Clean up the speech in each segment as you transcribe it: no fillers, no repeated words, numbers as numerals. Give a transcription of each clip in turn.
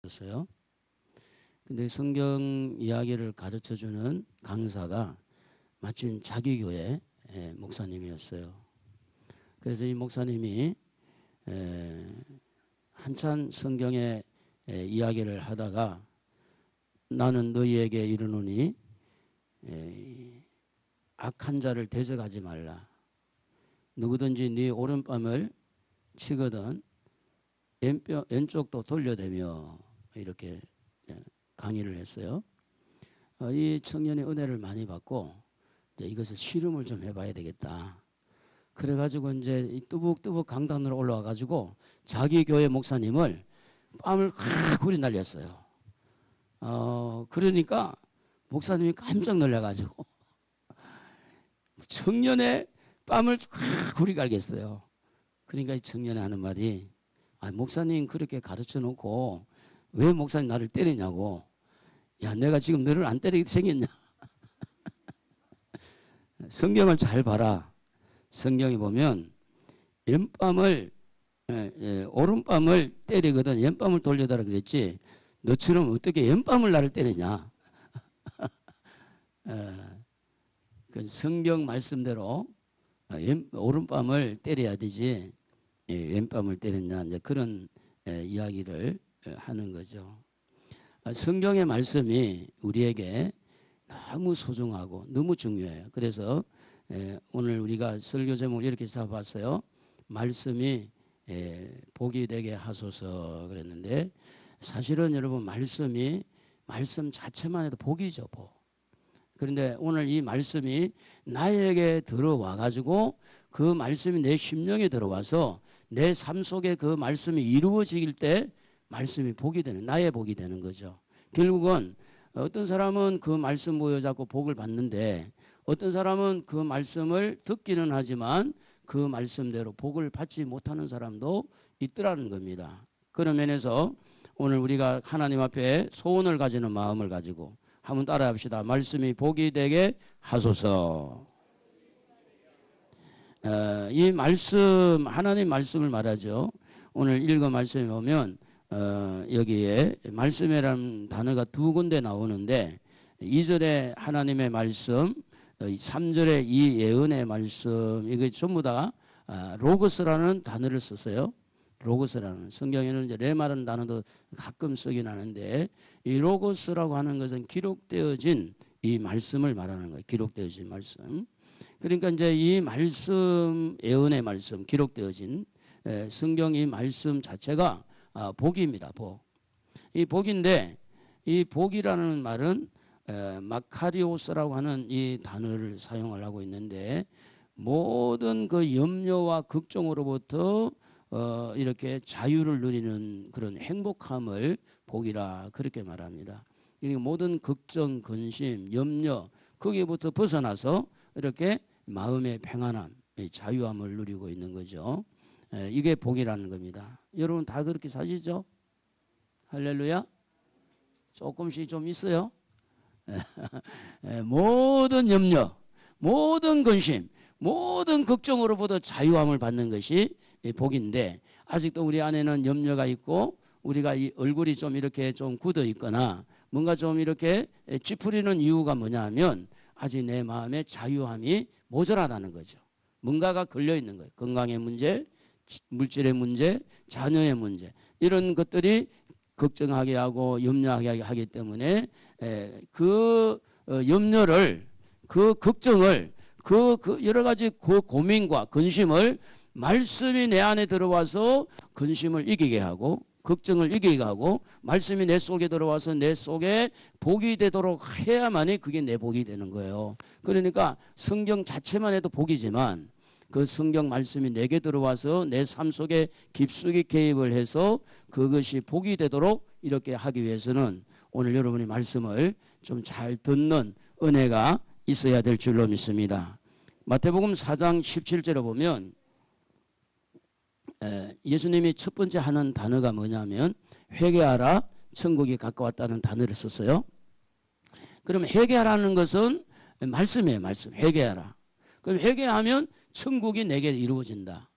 있었어요. 근데 성경 이야기를 가르쳐주는 강사가 마침 자기 교회 목사님이었어요. 그래서 이 목사님이 한참 성경의 이야기를 하다가 나는 너희에게 이르노니 악한 자를 대적하지 말라. 누구든지 네 오른뺨을 치거든 왼쪽도 돌려대며 이렇게 강의를 했어요. 이 청년이 은혜를 많이 받고 이것을 실험을 좀 해봐야 되겠다. 그래가지고 이제 뚜벅뚜벅 강단으로 올라와가지고 자기 교회 목사님을 뺨을 확 후리 날렸어요. 그러니까 목사님이 깜짝 놀라가지고 청년의 뺨을 확 후리 갈겠어요. 그러니까 이 청년이 하는 말이 목사님 그렇게 가르쳐 놓고 왜 목사님 나를 때리냐고. 야, 내가 지금 너를 안 때리게 생겼냐. 성경을 잘 봐라. 성경에 보면 왼뺨을 오른뺨을 때리거든 왼뺨을 돌려달라 그랬지 너처럼 어떻게 왼뺨을 나를 때리냐. 그 성경 말씀대로 오른뺨을 때려야 되지 왼뺨을 때렸냐 이제 그런 이야기를 하는 거죠. 성경의 말씀이 우리에게 너무 소중하고 너무 중요해요. 그래서 오늘 우리가 설교 제목을 이렇게 잡았어요. 말씀이 복이 되게 하소서 그랬는데 사실은 여러분 말씀 자체만 해도 복이죠. 복. 그런데 오늘 이 말씀이 나에게 들어와 가지고 그 말씀이 내 심령에 들어와서 내 삶 속에 그 말씀이 이루어질 때 말씀이 복이 되는 나의 복이 되는 거죠. 결국은 어떤 사람은 그 말씀 보여잡고 복을 받는데 어떤 사람은 그 말씀을 듣기는 하지만 그 말씀대로 복을 받지 못하는 사람도 있더라는 겁니다. 그런 면에서 오늘 우리가 하나님 앞에 소원을 가지는 마음을 가지고 한번 따라합시다. 말씀이 복이 되게 하소서. 이 말씀 하나님 말씀을 말하죠. 오늘 읽은 말씀에 보면 여기에 말씀이라는 단어가 두 군데 나오는데 2절에 하나님의 말씀 3절에 이 예언의 말씀 이게 전부 다 로고스라는 단어를 썼어요. 로고스라는 성경에는 이제 레마라는 단어도 가끔 쓰긴 하는데 이 로고스라고 하는 것은 기록되어진 이 말씀을 말하는 거예요. 기록되어진 말씀. 그러니까 이제 이 말씀 예언의 말씀 기록되어진 성경 이 말씀 자체가 복입니다. 복. 이 복인데 이 복이라는 말은 마카리오스라고 하는 이 단어를 사용을 하고 있는데 모든 그 염려와 걱정으로부터 이렇게 자유를 누리는 그런 행복함을 복이라 그렇게 말합니다. 그러니까 모든 걱정, 근심, 염려 거기에부터 벗어나서 이렇게 마음의 평안함, 자유함을 누리고 있는 거죠. 이게 복이라는 겁니다. 여러분 다 그렇게 사시죠? 할렐루야. 조금씩 좀 있어요. 모든 염려, 모든 근심, 모든 걱정으로부터 자유함을 받는 것이 복인데 아직도 우리 안에는 염려가 있고 우리가 이 얼굴이 좀 이렇게 좀 굳어 있거나 뭔가 좀 이렇게 찌푸리는 이유가 뭐냐 하면 아직 내 마음에 자유함이 모자라다는 거죠. 뭔가가 걸려 있는 거예요. 건강의 문제, 물질의 문제, 자녀의 문제 이런 것들이 걱정하게 하고 염려하게 하기 때문에 그 염려를 그 걱정을 그 여러 가지 그 고민과 근심을 말씀이 내 안에 들어와서 근심을 이기게 하고 걱정을 이기게 하고 말씀이 내 속에 들어와서 내 속에 복이 되도록 해야만이 그게 내 복이 되는 거예요. 그러니까 성경 자체만 해도 복이지만 그 성경 말씀이 내게 들어와서 내 삶 속에 깊숙이 개입을 해서 그것이 복이 되도록 이렇게 하기 위해서는 오늘 여러분의 말씀을 좀 잘 듣는 은혜가 있어야 될 줄로 믿습니다. 마태복음 4장 17절에 보면 예수님이 첫 번째 하는 단어가 뭐냐면 회개하라 천국이 가까웠다는 단어를 썼어요. 그럼 회개하라는 것은 말씀이에요. 말씀. 회개하라. 그럼 회개하면 천국이 내게 이루어진다.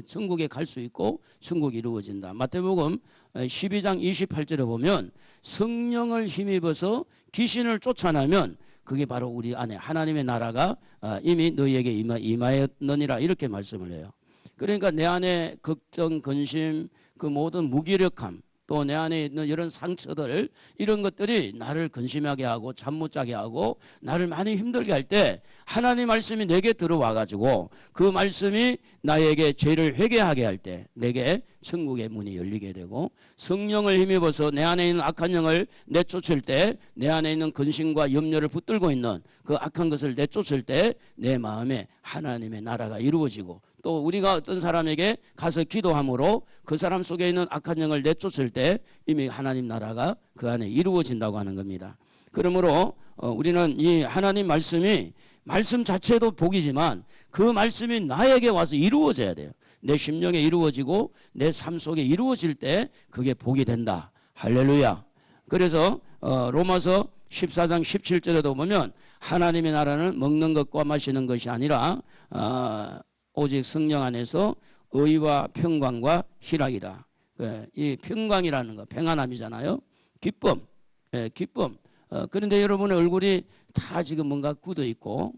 천국에 갈 수 있고 천국이 이루어진다. 마태복음 12장 28절에 보면 성령을 힘입어서 귀신을 쫓아내면 그게 바로 우리 안에 하나님의 나라가 이미 너희에게 임하였느니라 이렇게 말씀을 해요. 그러니까 내 안에 걱정, 근심, 그 모든 무기력함, 또 내 안에 있는 이런 상처들, 이런 것들이 나를 근심하게 하고 잠 못 자게 하고 나를 많이 힘들게 할 때 하나님 말씀이 내게 들어와 가지고 그 말씀이 나에게 죄를 회개하게 할 때 내게 천국의 문이 열리게 되고, 성령을 힘입어서 내 안에 있는 악한 영을 내쫓을 때 내 안에 있는 근심과 염려를 붙들고 있는 그 악한 것을 내쫓을 때 내 마음에 하나님의 나라가 이루어지고, 또 우리가 어떤 사람에게 가서 기도함으로 그 사람 속에 있는 악한 영을 내쫓을 때 이미 하나님 나라가 그 안에 이루어진다고 하는 겁니다. 그러므로 우리는 이 하나님 말씀이 말씀 자체도 복이지만 그 말씀이 나에게 와서 이루어져야 돼요. 내 심령에 이루어지고 내 삶 속에 이루어질 때 그게 복이 된다. 할렐루야. 그래서 로마서 14장 17절에도 보면 하나님의 나라는 먹는 것과 마시는 것이 아니라 오직 성령 안에서 의와 평강과 희락이다. 이 평강이라는 거 평안함이잖아요. 기쁨, 기쁨. 그런데 여러분의 얼굴이 다 지금 뭔가 굳어 있고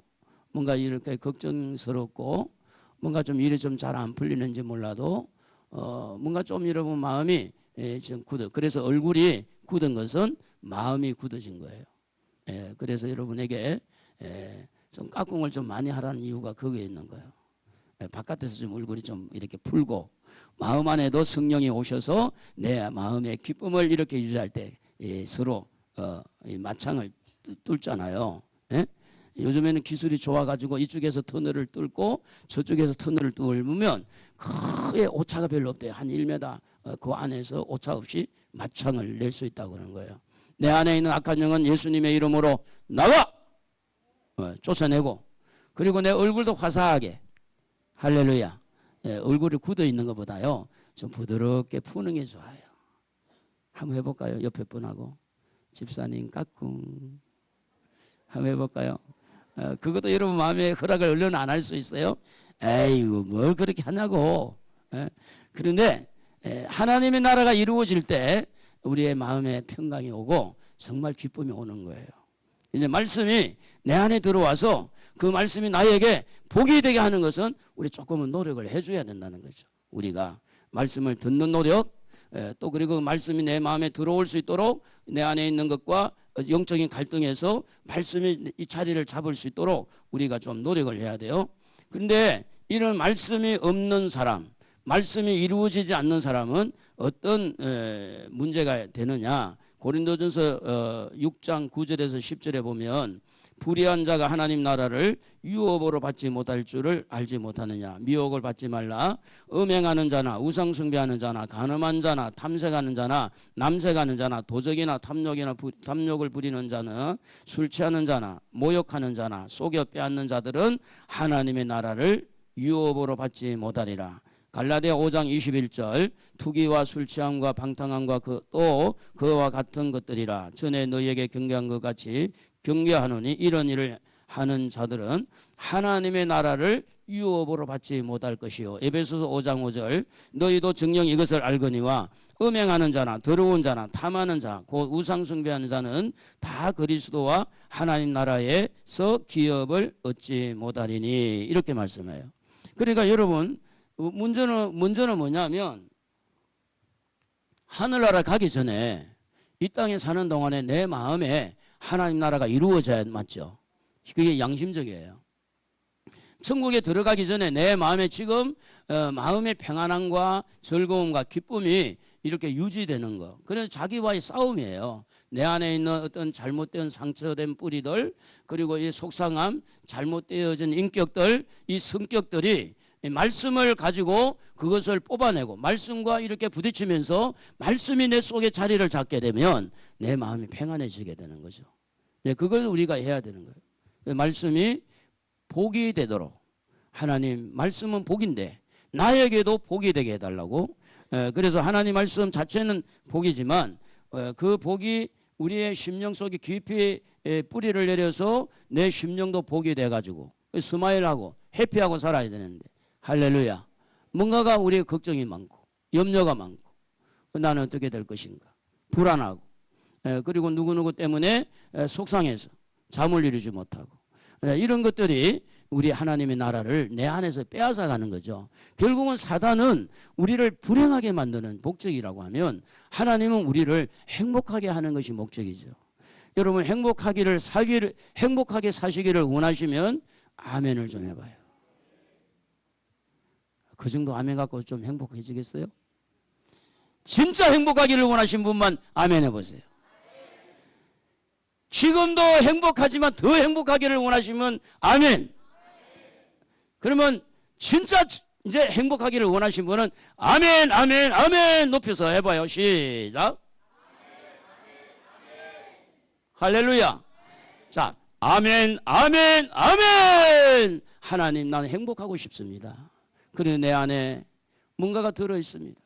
뭔가 이렇게 걱정스럽고 뭔가 좀 일이 좀 잘 안 풀리는지 몰라도 뭔가 좀 여러분 마음이 좀 굳어. 그래서 얼굴이 굳은 것은 마음이 굳어진 거예요. 그래서 여러분에게 좀 까꿍을 좀 많이 하라는 이유가 거기에 있는 거예요. 바깥에서 좀 얼굴이 좀 이렇게 풀고 마음 안에도 성령이 오셔서 내 마음의 기쁨을 이렇게 유지할 때 서로 마창을 뚫잖아요. 요즘에는 기술이 좋아가지고 이쪽에서 터널을 뚫고 저쪽에서 터널을 뚫으면 크게 오차가 별로 없대요. 한 1m 그 안에서 오차 없이 마창을 낼 수 있다고 그러는 거예요. 내 안에 있는 악한 영은 예수님의 이름으로 나와! 쫓아내고, 그리고 내 얼굴도 화사하게, 할렐루야. 얼굴이 굳어 있는 것보다요 좀 부드럽게 푸는 게 좋아요. 한번 해볼까요? 옆에 분하고 집사님 까꿍 한번 해볼까요? 그것도 여러분 마음에 허락을 얼른 안 할 수 있어요. 에이구 뭘 그렇게 하냐고. 그런데 하나님의 나라가 이루어질 때 우리의 마음에 평강이 오고 정말 기쁨이 오는 거예요. 이제 말씀이 내 안에 들어와서 그 말씀이 나에게 복이 되게 하는 것은 우리 조금은 노력을 해줘야 된다는 거죠. 우리가 말씀을 듣는 노력, 또 그리고 말씀이 내 마음에 들어올 수 있도록 내 안에 있는 것과 영적인 갈등에서 말씀이 이 자리를 잡을 수 있도록 우리가 좀 노력을 해야 돼요. 그런데 이런 말씀이 없는 사람, 말씀이 이루어지지 않는 사람은 어떤 문제가 되느냐. 고린도전서 6장 9절에서 10절에 보면 불의한 자가 하나님 나라를 유업으로 받지 못할 줄을 알지 못하느냐. 미혹을 받지 말라. 음행하는 자나 우상 숭배하는 자나 간음한 자나 탐색하는 자나 남색하는 자나 도적이나 탐욕을 부리는 자는 술 취하는 자나 모욕하는 자나 속여 빼앗는 자들은 하나님의 나라를 유업으로 받지 못하리라. 갈라디아 5장 21절 투기와 술취함과 방탕함과 또 그와 같은 것들이라. 전에 너희에게 경계한 것 같이 경계하노니 이런 일을 하는 자들은 하나님의 나라를 유업으로 받지 못할 것이요. 에베소서 5장 5절 너희도 정녕 이것을 알거니와 음행하는 자나 더러운 자나 탐하는 자 곧 우상 숭배하는 자는 다 그리스도와 하나님 나라에서 기업을 얻지 못하리니 이렇게 말씀해요. 그러니까 여러분 문제는 뭐냐면 하늘나라 가기 전에 이 땅에 사는 동안에 내 마음에 하나님 나라가 이루어져야 맞죠. 그게 양심적이에요. 천국에 들어가기 전에 내 마음에 지금 마음의 평안함과 즐거움과 기쁨이 이렇게 유지되는 거. 그래서 자기와의 싸움이에요. 내 안에 있는 어떤 잘못된 상처된 뿌리들, 그리고 이 속상함, 잘못되어진 인격들, 이 성격들이 말씀을 가지고 그것을 뽑아내고 말씀과 이렇게 부딪히면서 말씀이 내 속에 자리를 잡게 되면 내 마음이 평안해지게 되는 거죠. 그걸 우리가 해야 되는 거예요. 말씀이 복이 되도록 하나님 말씀은 복인데 나에게도 복이 되게 해달라고. 그래서 하나님 말씀 자체는 복이지만 그 복이 우리의 심령 속에 깊이 뿌리를 내려서 내 심령도 복이 돼가지고 스마일하고 해피하고 살아야 되는데 할렐루야. 뭔가가 우리의 걱정이 많고 염려가 많고 나는 어떻게 될 것인가? 불안하고, 그리고 누구누구 때문에 속상해서 잠을 이루지 못하고, 이런 것들이 우리 하나님의 나라를 내 안에서 빼앗아 가는 거죠. 결국은 사단은 우리를 불행하게 만드는 목적이라고 하면 하나님은 우리를 행복하게 하는 것이 목적이죠. 여러분 행복하게 사시기를 원하시면 아멘을 좀 해봐요. 그 정도 아멘 갖고 좀 행복해지겠어요? 진짜 행복하기를 원하신 분만 아멘 해보세요. 지금도 행복하지만 더 행복하기를 원하시면 아멘. 그러면 진짜 이제 행복하기를 원하신 분은 아멘, 아멘, 아멘 높여서 해봐요. 시작. 할렐루야. 자, 아멘, 아멘, 아멘. 하나님, 나는 행복하고 싶습니다. 그런데 내 안에 뭔가가 들어있습니다.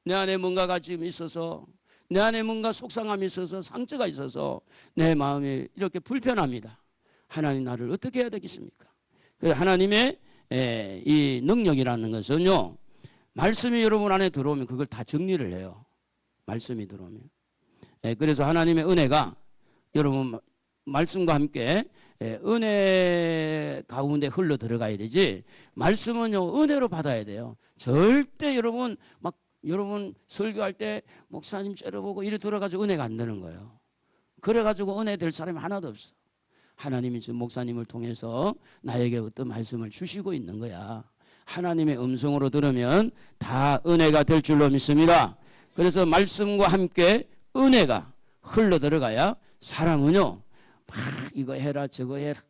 내 안에 뭔가가 지금 있어서, 내 안에 뭔가 속상함이 있어서, 상처가 있어서 내 마음이 이렇게 불편합니다. 하나님, 나를 어떻게 해야 되겠습니까? 그래서 하나님의 이 능력이라는 것은요, 말씀이 여러분 안에 들어오면 그걸 다 정리를 해요. 말씀이 들어오면. 그래서 하나님의 은혜가 여러분 말씀과 함께 은혜 가운데 흘러 들어가야 되지, 말씀은요 은혜로 받아야 돼요. 절대 여러분 설교할 때 목사님 째려보고 이래 들어가지고 은혜가 안 되는 거예요. 그래가지고 은혜 될 사람이 하나도 없어. 하나님이 지금 목사님을 통해서 나에게 어떤 말씀을 주시고 있는 거야. 하나님의 음성으로 들으면 다 은혜가 될 줄로 믿습니다. 그래서 말씀과 함께 은혜가 흘러 들어가야 사람은요 막 이거 해라 저거 해라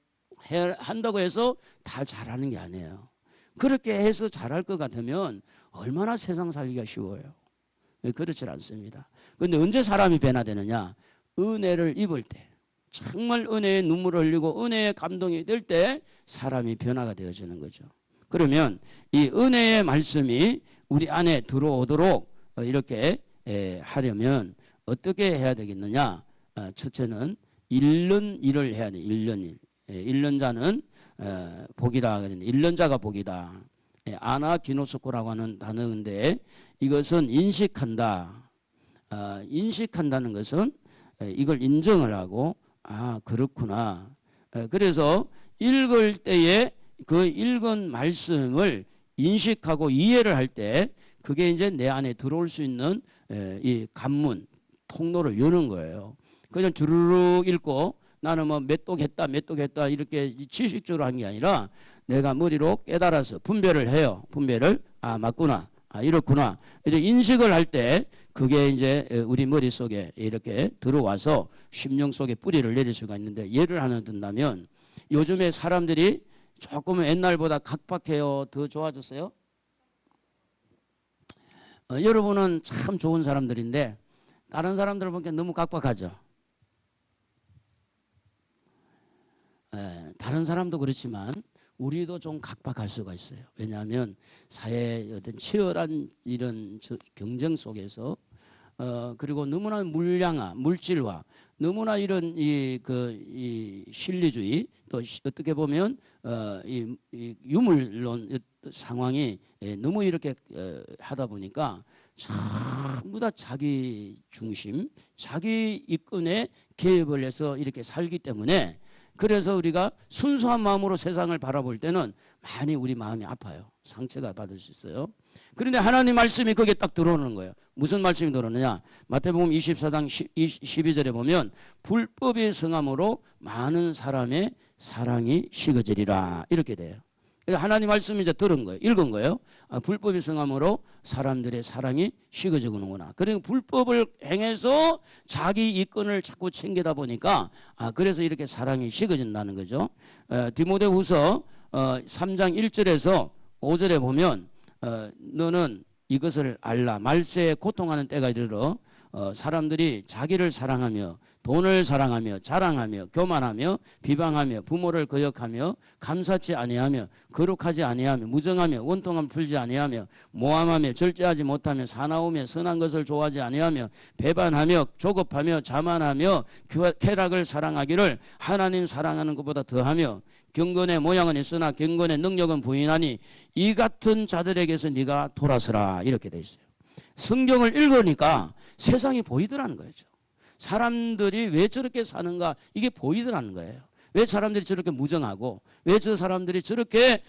한다고 해서 다 잘하는 게 아니에요. 그렇게 해서 잘할 것 같으면 얼마나 세상 살기가 쉬워요. 그렇지 않습니다. 그런데 언제 사람이 변화되느냐? 은혜를 입을 때, 정말 은혜의 눈물을 흘리고 은혜의 감동이 될 때 사람이 변화가 되어지는 거죠. 그러면 이 은혜의 말씀이 우리 안에 들어오도록 이렇게 하려면 어떻게 해야 되겠느냐? 첫째는 읽는 일을 해야 돼. 읽는 일. 읽는 자는 복이다. 읽는 자가 복이다. 아나기노스코라고 하는 단어인데 이것은 인식한다. 인식한다는 것은 이걸 인정을 하고 그렇구나. 그래서 읽을 때에 그 읽은 말씀을 인식하고 이해를 할 때 그게 이제 내 안에 들어올 수 있는 이 관문, 통로를 여는 거예요. 그냥 주르륵 읽고 나는 뭐 몇 독 했다 이렇게 지식적으로 한 게 아니라 내가 머리로 깨달아서 분별을 해요. 분별을 맞구나. 이렇구나. 이제 인식을 할 때 그게 이제 우리 머릿속에 이렇게 들어와서 심령 속에 뿌리를 내릴 수가 있는데, 예를 하나 든다면 요즘에 사람들이 조금은 옛날보다 각박해요. 더 좋아졌어요? 여러분은 참 좋은 사람들인데 다른 사람들을 보니까 너무 각박하죠. 다른 사람도 그렇지만 우리도 좀 각박할 수가 있어요. 왜냐하면 사회의 어떤 치열한 이런 경쟁 속에서 그리고 너무나 물질화, 너무나 이런 이 실리주의, 또 어떻게 보면 이 유물론 상황이 너무 이렇게 하다 보니까 전부 다 자기 중심, 자기 이권에 개입을 해서 이렇게 살기 때문에, 그래서 우리가 순수한 마음으로 세상을 바라볼 때는 많이 우리 마음이 아파요. 상처가 받을 수 있어요. 그런데 하나님 말씀이 거기에 딱 들어오는 거예요. 무슨 말씀이 들어오느냐? 마태복음 24장 12절에 보면 불법의 성함으로 많은 사람의 사랑이 식어지리라 이렇게 돼요. 하나님 말씀이 이제 들은 거예요. 읽은 거예요. 불법의 성함으로 사람들의 사랑이 식어지는구나. 그러니까 불법을 행해서 자기 이권을 자꾸 챙기다 보니까 그래서 이렇게 사랑이 식어진다는 거죠. 디모데후서 3장 1절에서 5절에 보면 너는 이것을 알라. 말세에 고통하는 때가 이르러 사람들이 자기를 사랑하며 돈을 사랑하며 자랑하며 교만하며 비방하며 부모를 거역하며 감사치 아니하며 거룩하지 아니하며 무정하며 원통함 풀지 아니하며 모함하며 절제하지 못하며 사나우며 선한 것을 좋아하지 아니하며 배반하며 조급하며 자만하며 쾌락을 사랑하기를 하나님 사랑하는 것보다 더하며 경건의 모양은 있으나 경건의 능력은 부인하니 이 같은 자들에게서 네가 돌아서라 이렇게 돼 있어요. 성경을 읽으니까 세상이 보이더라는 거죠. 사람들이 왜 저렇게 사는가 이게 보이더라는 거예요. 왜 사람들이 저렇게 무정하고 왜 저 사람들이 저렇게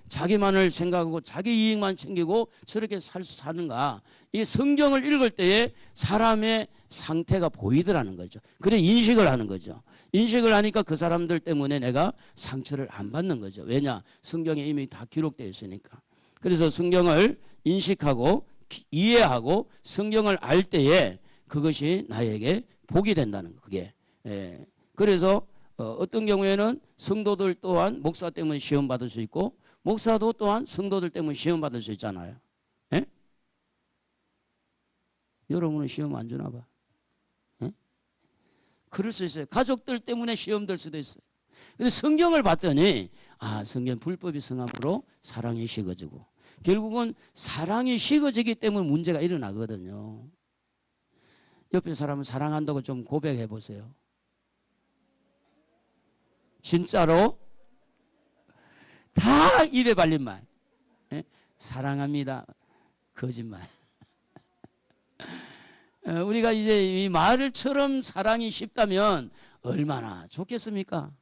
자기만을 생각하고 자기 이익만 챙기고 저렇게 사는가. 이 성경을 읽을 때에 사람의 상태가 보이더라는 거죠. 그래 인식을 하는 거죠. 인식을 하니까 그 사람들 때문에 내가 상처를 안 받는 거죠. 왜냐? 성경에 이미 다 기록되어 있으니까. 그래서 성경을 인식하고 이해하고 성경을 알 때에 그것이 나에게 복이 된다는 거. 그게. 그래서 어떤 경우에는 성도들 또한 목사 때문에 시험 받을 수 있고 목사도 또한 성도들 때문에 시험 받을 수 있잖아요. 에? 여러분은 시험 안 주나 봐. 에? 그럴 수 있어요. 가족들 때문에 시험 들 수도 있어요. 근데 성경을 봤더니 성경 불법이 성함으로 사랑이 식어지고 결국은 사랑이 식어지기 때문에 문제가 일어나거든요. 옆에 사람은 사랑한다고 좀 고백해 보세요. 진짜로 다 입에 발린 말. 사랑합니다. 거짓말. 우리가 이제 이 말을처럼 사랑이 쉽다면 얼마나 좋겠습니까?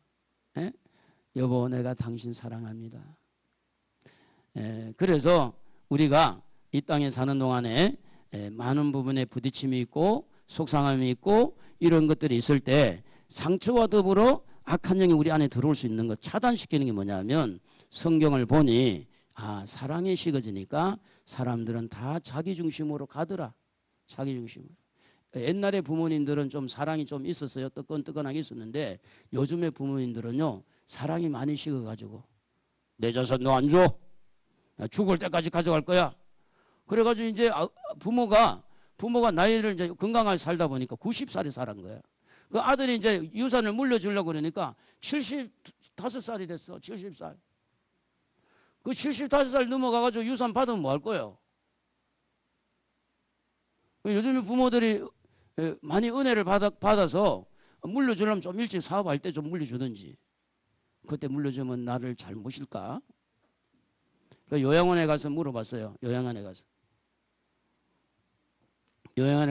여보 내가 당신 사랑합니다. 그래서 우리가 이 땅에 사는 동안에 많은 부분에 부딪힘이 있고 속상함이 있고 이런 것들이 있을 때 상처와 더불어 악한 영이 우리 안에 들어올 수 있는 것 차단시키는 게 뭐냐면 성경을 보니 사랑이 식어지니까 사람들은 다 자기 중심으로 가더라. 자기 중심으로. 옛날에 부모님들은 좀 사랑이 좀 있었어요. 뜨끈뜨끈하게 있었는데 요즘의 부모님들은요 사랑이 많이 식어가지고 내 자산 너 안 줘. 나 죽을 때까지 가져갈 거야. 그래가지고 이제 부모가 나이를 이제 건강하게 살다 보니까 90살이 살은 거야. 그 아들이 이제 유산을 물려주려고 그러니까 75살이 됐어. 70살. 그 75살 넘어가가지고 유산 받으면 뭐 할 거예요? 요즘에 부모들이 많이 은혜를 받아서 물려주려면 좀 일찍 사업할 때 좀 물려주든지. 그때 물려주면 나를 잘 모실까? 그 요양원에 가서 물어봤어요. 요양원에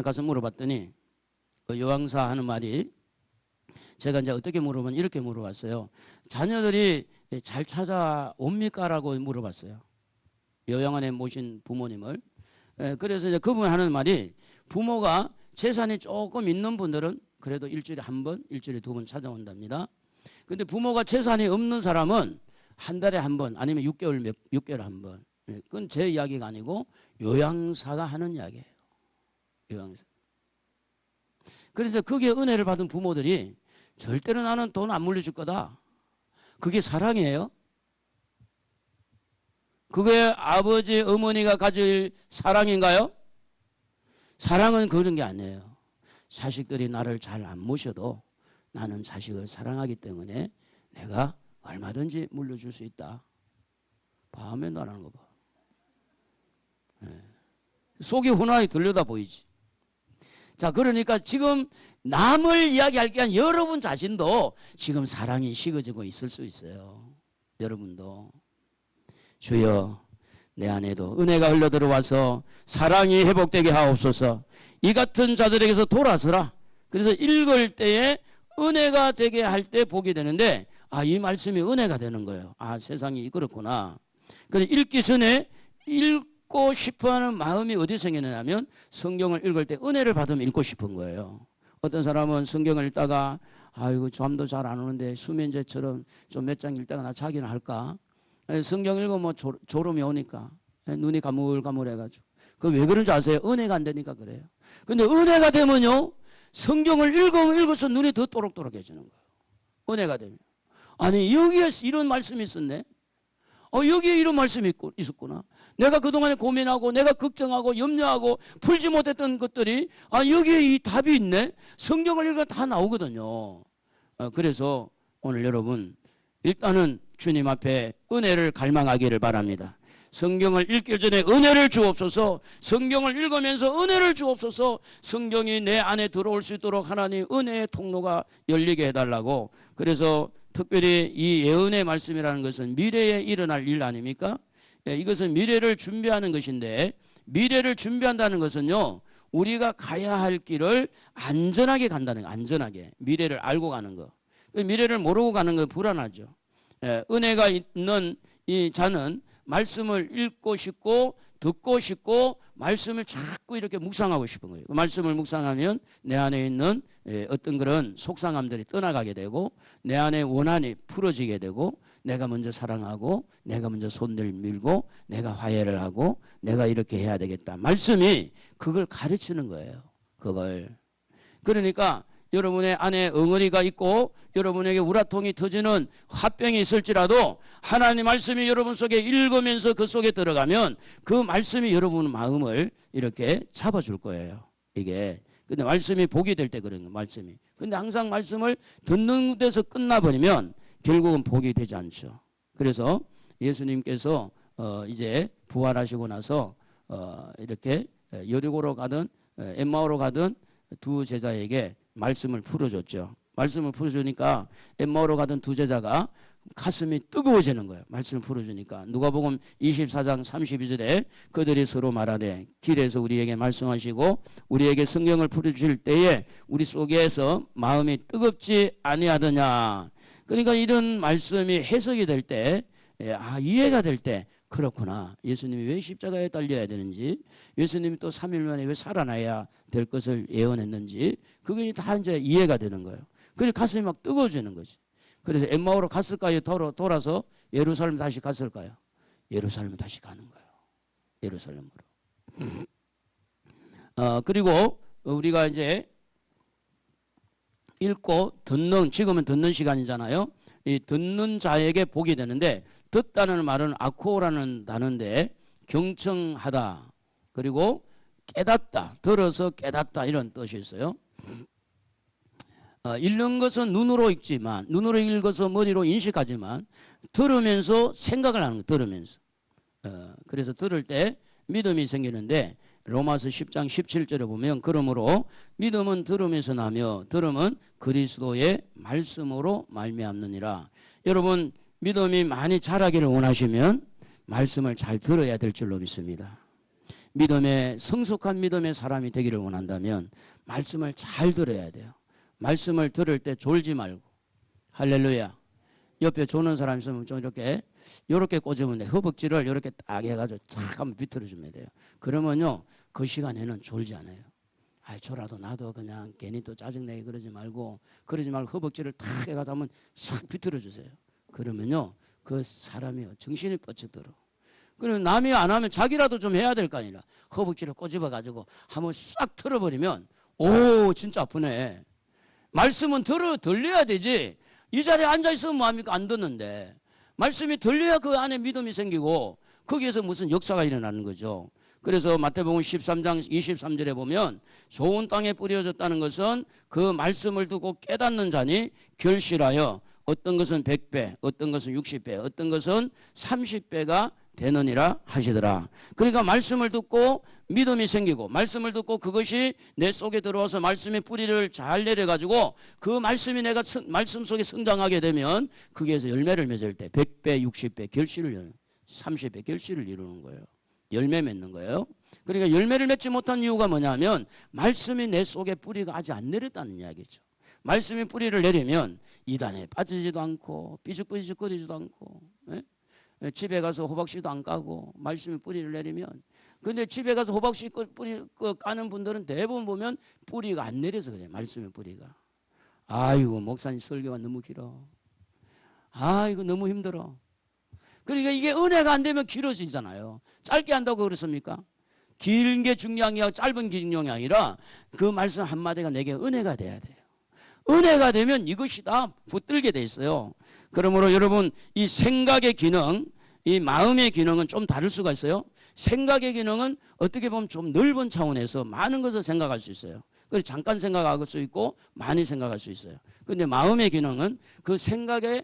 가서 물어봤더니 그 요양사 하는 말이 제가 이제 어떻게 물어보면 이렇게 물어봤어요. 자녀들이 잘 찾아옵니까? 라고 물어봤어요. 요양원에 모신 부모님을. 그래서 이제 그분 하는 말이 부모가 재산이 조금 있는 분들은 그래도 일주일에 한 번, 일주일에 두 번 찾아온답니다. 근데 부모가 재산이 없는 사람은 한 달에 한 번 아니면 6개월에 한 번. 그건 제 이야기가 아니고 요양사가 하는 이야기예요. 요양사. 그래서 거기에 은혜를 받은 부모들이 절대로 나는 돈 안 물려줄 거다. 그게 사랑이에요? 그게 아버지, 어머니가 가질 사랑인가요? 사랑은 그런 게 아니에요. 자식들이 나를 잘 안 모셔도 나는 자식을 사랑하기 때문에 내가 얼마든지 물려줄 수 있다. 밤에 나라는 거 봐. 속이 훈훈하게 들려다 보이지. 자, 그러니까 지금 남을 이야기할 게 아니라 여러분 자신도 지금 사랑이 식어지고 있을 수 있어요. 여러분도. 주여, 내 안에도 은혜가 흘러 들어와서 사랑이 회복되게 하옵소서. 이 같은 자들에게서 돌아서라. 그래서 읽을 때에 은혜가 되게 할 때 보게 되는데 이 말씀이 은혜가 되는 거예요. 세상이 그렇구나. 그래서 읽기 전에 읽고 싶어하는 마음이 어디 생기냐면 성경을 읽을 때 은혜를 받으면 읽고 싶은 거예요. 어떤 사람은 성경을 읽다가 아이고 잠도 잘 안 오는데 수면제처럼 좀 몇 장 읽다가 나 자기는 할까? 성경 읽으면 졸음이 오니까 눈이 가물가물해가지고 그 왜 그런지 아세요? 은혜가 안 되니까 그래요. 근데 은혜가 되면요 성경을 읽으면 읽어서 눈이 더 또록또록해지는 거예요. 은혜가 되면. 아니 여기에 이런 말씀이 있었네. 여기에 이런 말씀이 있었구나. 내가 그동안에 고민하고 내가 걱정하고 염려하고 풀지 못했던 것들이 여기에 이 답이 있네. 성경을 읽으면 다 나오거든요. 그래서 오늘 여러분 일단은 주님 앞에 은혜를 갈망하기를 바랍니다. 성경을 읽기 전에 은혜를 주옵소서. 성경을 읽으면서 은혜를 주옵소서. 성경이 내 안에 들어올 수 있도록 하나님 은혜의 통로가 열리게 해달라고. 그래서 특별히 이 예언의 말씀이라는 것은 미래에 일어날 일 아닙니까? 이것은 미래를 준비하는 것인데 미래를 준비한다는 것은요, 우리가 가야 할 길을 안전하게 간다는 거. 안전하게 미래를 알고 가는 거. 미래를 모르고 가는 건 불안하죠. 은혜가 있는 이 자는 말씀을 읽고 싶고 듣고 싶고 말씀을 자꾸 이렇게 묵상하고 싶은 거예요. 그 말씀을 묵상하면 내 안에 있는 어떤 그런 속상함들이 떠나가게 되고 내 안에 원한이 풀어지게 되고 내가 먼저 사랑하고 내가 먼저 손을 밀고 내가 화해를 하고 내가 이렇게 해야 되겠다. 말씀이 그걸 가르치는 거예요. 그걸. 그러니까 여러분의 안에 엉어리가 있고 여러분에게 우라통이 터지는 화병이 있을지라도 하나님 말씀이 여러분 속에 읽으면서 그 속에 들어가면 그 말씀이 여러분 마음을 이렇게 잡아줄 거예요. 이게. 근데 말씀이 복이 될 때 그런 거예요. 말씀이. 근데 항상 말씀을 듣는 데서 끝나버리면 결국은 복이 되지 않죠. 그래서 예수님께서 이제 부활하시고 나서 이렇게 여리고로 가든 엠마오로 가든 두 제자에게 말씀을 풀어줬죠. 말씀을 풀어주니까 엠마오로 가던 두 제자가 가슴이 뜨거워지는 거예요. 말씀을 풀어주니까. 누가복음 24장 32절에 그들이 서로 말하되 길에서 우리에게 말씀하시고 우리에게 성경을 풀어주실 때에 우리 속에서 마음이 뜨겁지 아니하더냐. 그러니까 이런 말씀이 해석이 될 때, 이해가 될 때 그렇구나. 예수님이 왜 십자가에 달려야 되는지, 예수님이 또 3일 만에 왜 살아나야 될 것을 예언했는지, 그게 다 이제 이해가 되는 거예요. 그래서 가슴이 막 뜨거워지는 거지. 그래서 엠마오로 갔을까요? 돌아서 예루살렘 다시 갔을까요? 예루살렘 다시 가는 거예요. 예루살렘으로. 그리고 우리가 이제 읽고 듣는, 지금은 듣는 시간이잖아요. 이 듣는 자에게 복이 되는데 듣다는 말은 아코라는 단어인데 경청하다 그리고 깨닫다 들어서 깨닫다 이런 뜻이 있어요. 읽는 것은 눈으로 읽지만 눈으로 읽어서 머리로 인식하지만 들으면서 생각을 하는 거예요. 들으면서. 그래서 들을 때 믿음이 생기는데 로마서 10장 17절에 보면 그러므로 믿음은 들으면서 나며 들음은 그리스도의 말씀으로 말미암느니라. 여러분 믿음이 많이 자라기를 원하시면 말씀을 잘 들어야 될 줄로 믿습니다. 믿음의 성숙한 믿음의 사람이 되기를 원한다면 말씀을 잘 들어야 돼요. 말씀을 들을 때 졸지 말고. 할렐루야. 옆에 조는 사람 있으면 좀 이렇게 꽂으면 돼. 허벅지를 이렇게 딱 해가지고 탁 한번 비틀어주면 돼요. 그러면요 그 시간에는 졸지 않아요. 졸아도 나도 그냥 괜히 또 짜증내게 그러지 말고 허벅지를 탁 해가지고 한번 싹 비틀어주세요. 그러면요 그 사람이요 정신이 뻗쳐 들어. 그러면 남이 안 하면 자기라도 좀 해야 될 거 아니라 허벅지를 꼬집어가지고 한번 싹 틀어버리면 오 진짜 아프네. 말씀은 들려야 되지. 이 자리에 앉아있으면 뭐합니까? 안 듣는데. 말씀이 들려야 그 안에 믿음이 생기고 거기에서 무슨 역사가 일어나는 거죠. 그래서 마태복음 13장 23절에 보면 좋은 땅에 뿌려졌다는 것은 그 말씀을 듣고 깨닫는 자니 결실하여 어떤 것은 100배, 어떤 것은 60배, 어떤 것은 30배가 되느니라 하시더라. 그러니까 말씀을 듣고 믿음이 생기고 말씀을 듣고 그것이 내 속에 들어와서 말씀의 뿌리를 잘 내려가지고 그 말씀이 내가 말씀 속에 성장하게 되면 거기에서 열매를 맺을 때 100배, 60배, 결실을 30배 결실을 이루는 거예요. 열매 맺는 거예요. 그러니까 열매를 맺지 못한 이유가 뭐냐면 말씀이 내 속에 뿌리가 아직 안 내렸다는 이야기죠. 말씀이 뿌리를 내리면 이단에 빠지지도 않고 삐죽삐죽거리지도 않고 집에 가서 호박씨도 안 까고 말씀이 뿌리를 내리면 근데 집에 가서 호박씨 뿌리 까는 분들은 대부분 보면 뿌리가 안 내려서 그래요. 말씀의 뿌리가. 아이고 목사님 설교가 너무 길어. 아이고 너무 힘들어. 그러니까 이게 은혜가 안 되면 길어지잖아요. 짧게 한다고 그렇습니까? 긴 게 중요한 게 짧은 게 중요한 게 아니라 그 말씀 한마디가 내게 은혜가 돼야 돼요. 은혜가 되면 이것이 다 붙들게 돼 있어요. 그러므로 여러분 이 생각의 기능, 이 마음의 기능은 좀 다를 수가 있어요. 생각의 기능은 어떻게 보면 좀 넓은 차원에서 많은 것을 생각할 수 있어요. 그래서 잠깐 생각할 수 있고 많이 생각할 수 있어요. 그런데 마음의 기능은 그 생각에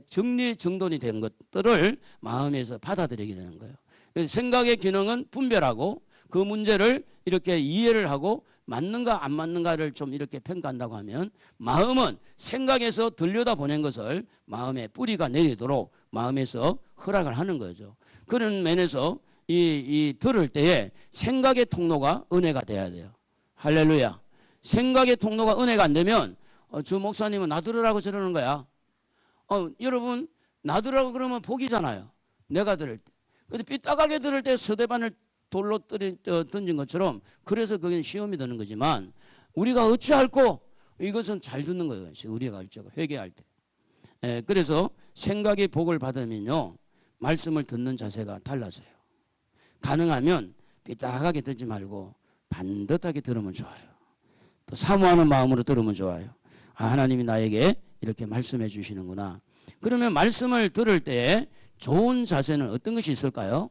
정리정돈이 된 것들을 마음에서 받아들이게 되는 거예요. 그래서 생각의 기능은 분별하고 그 문제를 이렇게 이해를 하고 맞는가 안 맞는가를 좀 이렇게 평가한다고 하면 마음은 생각에서 들여다보낸 것을 마음에 뿌리가 내리도록 마음에서 허락을 하는 거죠. 그런 면에서 들을 때에 생각의 통로가 은혜가 돼야 돼요. 할렐루야. 생각의 통로가 은혜가 안 되면 저 목사님은 나 들으라고 저러는 거야. 여러분 나 들으라고 그러면 복이잖아요. 내가 들을 때. 근데 삐딱하게 들을 때 서대반을 돌로 던진 것처럼 그래서 그게 시험이 되는 거지만 우리가 어찌할꼬 이것은 잘 듣는 거예요. 우리가 알죠. 회개할 때. 그래서 생각의 복을 받으면요. 말씀을 듣는 자세가 달라져요. 가능하면 삐딱하게 듣지 말고 반듯하게 들으면 좋아요. 또 사모하는 마음으로 들으면 좋아요. 하나님이 나에게 이렇게 말씀해 주시는구나. 그러면 말씀을 들을 때 좋은 자세는 어떤 것이 있을까요?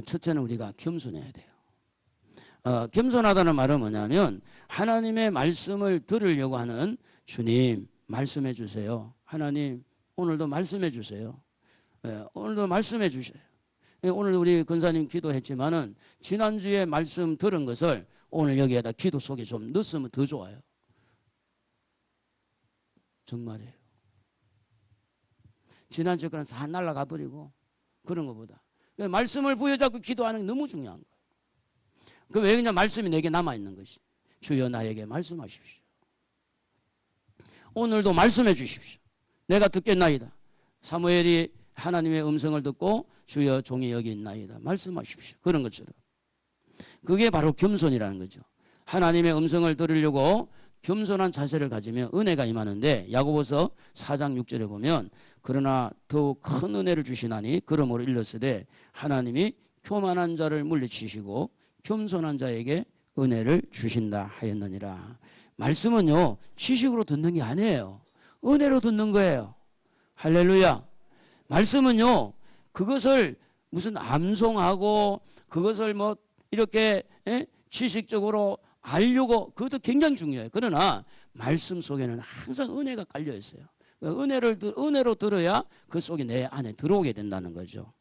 첫째는 우리가 겸손해야 돼요. 겸손하다는 말은 뭐냐면 하나님의 말씀을 들으려고 하는 주님 말씀해 주세요. 하나님 오늘도 말씀해 주세요. 오늘도 말씀해 주세요. 오늘 우리 권사님 기도했지만은 지난주에 말씀 들은 것을 오늘 여기에다 기도 속에 좀 넣었으면 더 좋아요. 정말이에요. 지난주에 그냥 다 날아가 버리고 그런 것보다 말씀을 부여잡고 기도하는 게 너무 중요한 거예요. 왜 그러냐 말씀이 내게 남아있는 것이. 주여 나에게 말씀하십시오. 오늘도 말씀해 주십시오. 내가 듣겠나이다. 사무엘이 하나님의 음성을 듣고 주여 종이 여기 있나이다. 말씀하십시오. 그런 것처럼. 그게 바로 겸손이라는 거죠. 하나님의 음성을 들으려고 겸손한 자세를 가지면 은혜가 임하는데 야고보서 4장 6절에 보면 그러나 더욱 큰 은혜를 주시나니 그러므로 일렀으되 하나님이 교만한 자를 물리치시고 겸손한 자에게 은혜를 주신다 하였느니라. 말씀은요 지식으로 듣는 게 아니에요. 은혜로 듣는 거예요. 할렐루야. 말씀은요 그것을 무슨 암송하고 그것을 뭐 이렇게 지식적으로 알려고 그것도 굉장히 중요해요. 그러나 말씀 속에는 항상 은혜가 깔려 있어요. 은혜로 들어야 그 속에 내 안에 들어오게 된다는 거죠.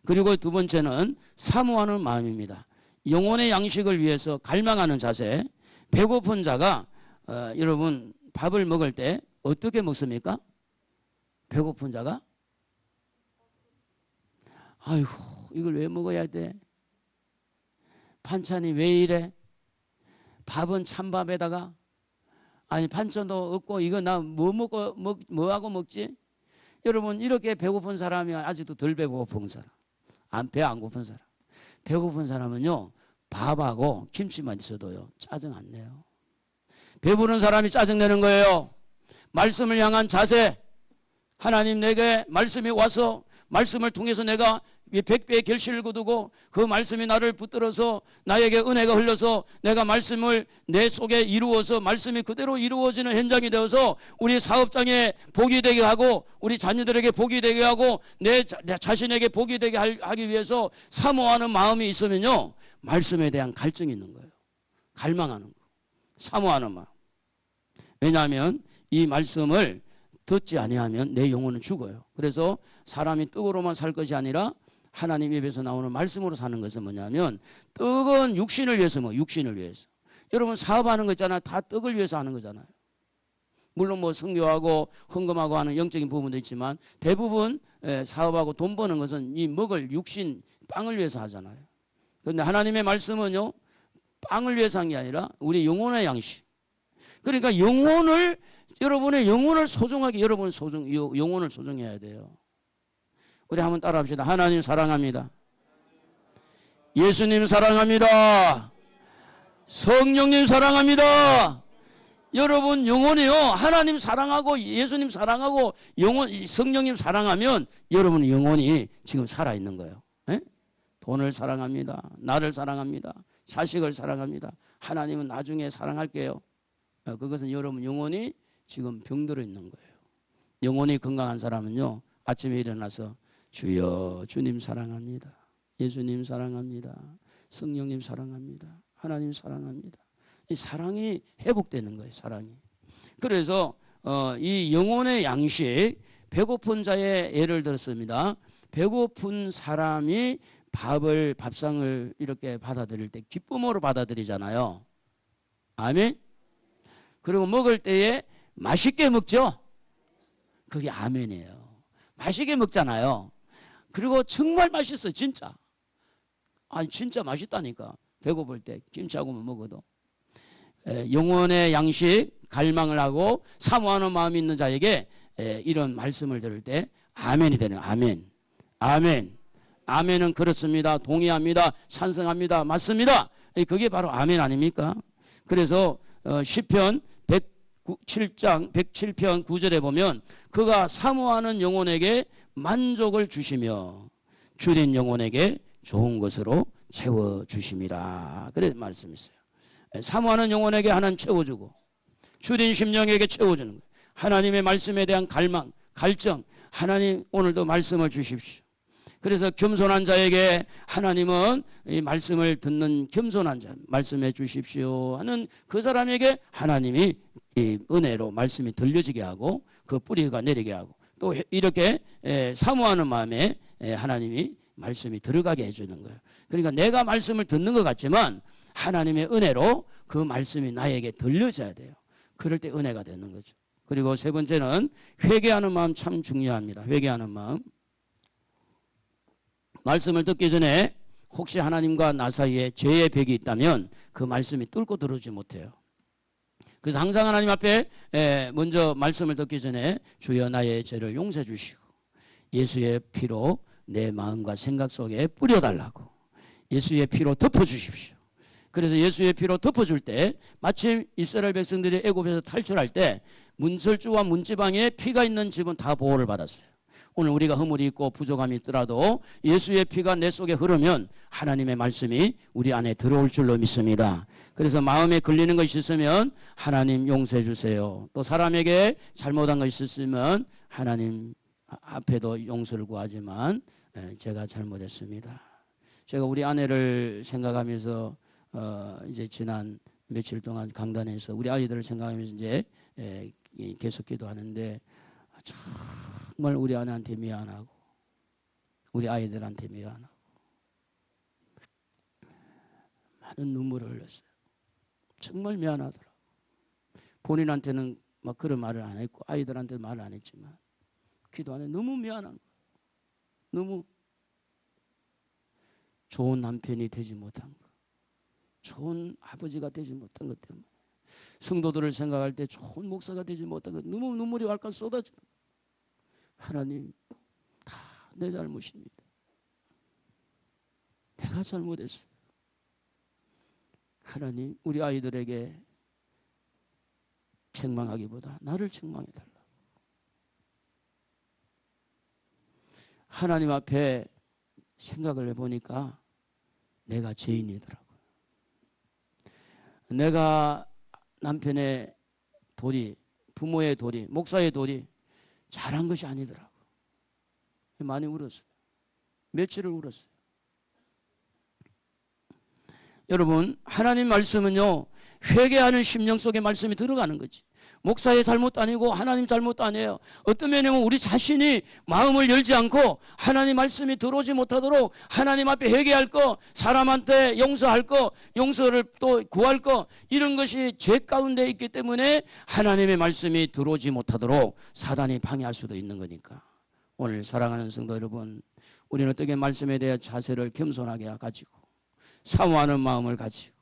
그리고 두 번째는 사모하는 마음입니다. 영혼의 양식을 위해서 갈망하는 자세. 배고픈 자가 여러분 밥을 먹을 때 어떻게 먹습니까? 배고픈 자가 아이고 이걸 왜 먹어야 돼? 반찬이 왜 이래? 밥은 찬밥에다가 아니 반찬도 없고 이거 나 뭐 먹고 뭐하고 먹지? 여러분 이렇게 배고픈 사람이 아직도 덜 배고픈 사람, 배 안 고픈 사람. 배고픈 사람은요 밥하고 김치만 있어도요 짜증 안 내요. 배부른 사람이 짜증 내는 거예요. 말씀을 향한 자세. 하나님 내게 말씀이 와서 말씀을 통해서 내가 100배의 결실을 거두고 그 말씀이 나를 붙들어서 나에게 은혜가 흘러서 내가 말씀을 내 속에 이루어서 말씀이 그대로 이루어지는 현장이 되어서 우리 사업장에 복이 되게 하고 우리 자녀들에게 복이 되게 하고 내 자신에게 복이 되게 하기 위해서 사모하는 마음이 있으면요 말씀에 대한 갈증이 있는 거예요. 갈망하는 거. 사모하는 마음. 왜냐하면 이 말씀을 듣지 아니하면 내 영혼은 죽어요. 그래서 사람이 떡으로만 살 것이 아니라 하나님 입에서 나오는 말씀으로 사는 것은 뭐냐면 떡은 육신을 위해서 육신을 위해서. 여러분 사업하는 거 있잖아요. 다 떡을 위해서 하는 거잖아요. 물론 뭐 선교하고 헌금하고 하는 영적인 부분도 있지만 대부분 사업하고 돈 버는 것은 이 먹을 육신 빵을 위해서 하잖아요. 그런데 하나님의 말씀은요 빵을 위해서 한 게 아니라 우리 영혼의 양식. 그러니까 여러분의 영혼을 소중하게 영혼을 소중해야 돼요. 우리 한번 따라합시다. 하나님 사랑합니다. 예수님 사랑합니다. 성령님 사랑합니다. 여러분 영혼이요 하나님 사랑하고 예수님 사랑하고 성령님 사랑하면 여러분의 영혼이 지금 살아있는 거예요. 에? 돈을 사랑합니다. 나를 사랑합니다. 자식을 사랑합니다. 하나님은 나중에 사랑할게요. 그것은 여러분 영혼이 지금 병들어 있는 거예요. 영혼이 건강한 사람은요 아침에 일어나서 주여 주님 사랑합니다. 예수님 사랑합니다. 성령님 사랑합니다. 하나님 사랑합니다. 이 사랑이 회복되는 거예요. 사랑이. 그래서 이 영혼의 양식 배고픈 자의 예를 들었습니다. 배고픈 사람이 밥상을 이렇게 받아들일 때 기쁨으로 받아들이잖아요. 아멘. 그리고 먹을 때에 맛있게 먹죠. 그게 아멘이에요. 맛있게 먹잖아요. 그리고 정말 맛있어 진짜. 아니 진짜 맛있다니까. 배고플 때 김치하고만 먹어도. 영혼의 양식 갈망을 하고 사모하는 마음이 있는 자에게 이런 말씀을 들을 때 아멘이 되는 아멘. 아멘. 아멘은 그렇습니다. 동의합니다. 찬성합니다. 맞습니다. 그게 바로 아멘 아닙니까? 그래서 시편 107장 107편 9절에 보면 그가 사모하는 영혼에게 만족을 주시며 주린 영혼에게 좋은 것으로 채워주십니다. 그래 말씀이 있어요. 사모하는 영혼에게 하나님 채워주고 주린 심령에게 채워주는 거예요. 하나님의 말씀에 대한 갈망, 갈증, 하나님 오늘도 말씀을 주십시오. 그래서 겸손한 자에게 하나님은 이 말씀을 듣는 겸손한 자 말씀해 주십시오 하는 그 사람에게 하나님이 이 은혜로 말씀이 들려지게 하고 그 뿌리가 내리게 하고 또 이렇게 사모하는 마음에 하나님이 말씀이 들어가게 해주는 거예요. 그러니까 내가 말씀을 듣는 것 같지만 하나님의 은혜로 그 말씀이 나에게 들려져야 돼요. 그럴 때 은혜가 되는 거죠. 그리고 세 번째는 회개하는 마음 참 중요합니다. 회개하는 마음. 말씀을 듣기 전에 혹시 하나님과 나 사이에 죄의 벽이 있다면 그 말씀이 뚫고 들어오지 못해요. 그래서 항상 하나님 앞에 먼저 말씀을 듣기 전에 주여 나의 죄를 용서해 주시고 예수의 피로 내 마음과 생각 속에 뿌려달라고 예수의 피로 덮어주십시오. 그래서 예수의 피로 덮어줄 때 마침 이스라엘 백성들이 애굽에서 탈출할 때 문설주와 문지방에 피가 있는 집은 다 보호를 받았어요. 오늘 우리가 허물이 있고 부족함이 있더라도 예수의 피가 내 속에 흐르면 하나님의 말씀이 우리 안에 들어올 줄로 믿습니다. 그래서 마음에 걸리는 것이 있으면 하나님 용서해 주세요. 또 사람에게 잘못한 것이 있으면 하나님 앞에도 용서를 구하지만 제가 잘못했습니다. 제가 우리 아내를 생각하면서 이제 지난 며칠 동안 강단에서 우리 아이들을 생각하면서 이제 계속 기도하는데 정말 우리 아내한테 미안하고 우리 아이들한테 미안하고 많은 눈물을 흘렸어요. 정말 미안하더라고. 본인한테는 막 그런 말을 안 했고 아이들한테 말을 안 했지만 기도 안에 너무 미안한 거예요. 너무 좋은 남편이 되지 못한 거, 좋은 아버지가 되지 못한 것 때문에 성도들을 생각할 때 좋은 목사가 되지 못한 것 너무 눈물이 왈칵 쏟아지는 거예요. 하나님 다 내 잘못입니다. 내가 잘못했어요. 하나님 우리 아이들에게 책망하기보다 나를 책망해달라. 하나님 앞에 생각을 해보니까 내가 죄인이더라고요. 내가 남편의 도리, 부모의 도리, 목사의 도리 잘한 것이 아니더라고요. 많이 울었어요. 며칠을 울었어요. 여러분 하나님 말씀은요 회개하는 심령 속에 말씀이 들어가는 거지. 목사의 잘못도 아니고 하나님 잘못도 아니에요. 어떤 면에는 우리 자신이 마음을 열지 않고 하나님 말씀이 들어오지 못하도록 하나님 앞에 회개할 거, 사람한테 용서할 거, 용서를 또 구할 거 이런 것이 죄 가운데 있기 때문에 하나님의 말씀이 들어오지 못하도록 사단이 방해할 수도 있는 거니까. 오늘 사랑하는 성도 여러분, 우리는 어떻게 말씀에 대한 자세를 겸손하게 가지고 사모하는 마음을 가지고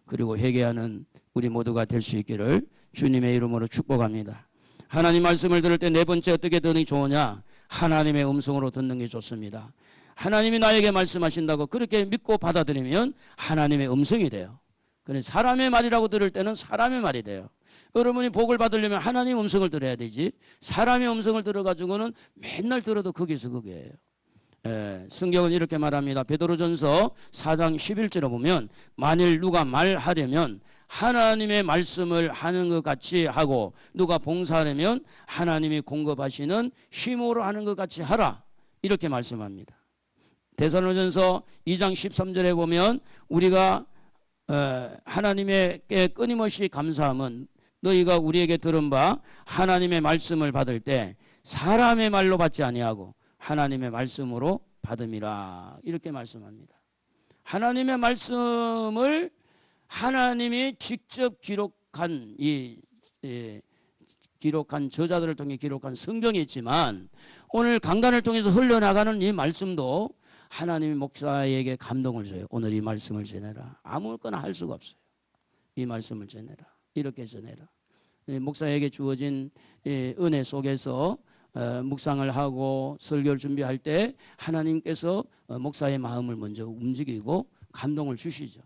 그리고 회개하는 우리 모두가 될 수 있기를 주님의 이름으로 축복합니다. 하나님 말씀을 들을 때 네 번째 어떻게 듣는 게 좋으냐? 하나님의 음성으로 듣는 게 좋습니다. 하나님이 나에게 말씀하신다고 그렇게 믿고 받아들이면 하나님의 음성이 돼요. 그래서 사람의 말이라고 들을 때는 사람의 말이 돼요. 여러분이 복을 받으려면 하나님 음성을 들어야 되지 사람의 음성을 들어가지고는 맨날 들어도 거기서 거기에요. 성경은 이렇게 말합니다. 베드로전서 4장 11절에 보면 만일 누가 말하려면 하나님의 말씀을 하는 것 같이 하고 누가 봉사하려면 하나님이 공급하시는 힘으로 하는 것 같이 하라 이렇게 말씀합니다. 데살로니가전서 2장 13절에 보면 우리가 하나님께 끊임없이 감사함은 너희가 우리에게 들은 바 하나님의 말씀을 받을 때 사람의 말로 받지 아니하고 하나님의 말씀으로 받음이라 이렇게 말씀합니다. 하나님의 말씀을 하나님이 직접 기록한 기록한 저자들을 통해 기록한 성경이 있지만 오늘 강단을 통해서 흘러나가는 이 말씀도 하나님이 목사에게 감동을 줘요. 오늘 이 말씀을 전해라. 아무거나 할 수가 없어요. 이 말씀을 전해라. 이렇게 전해라. 목사에게 주어진 은혜 속에서 묵상을 하고 설교를 준비할 때 하나님께서 목사의 마음을 먼저 움직이고 감동을 주시죠.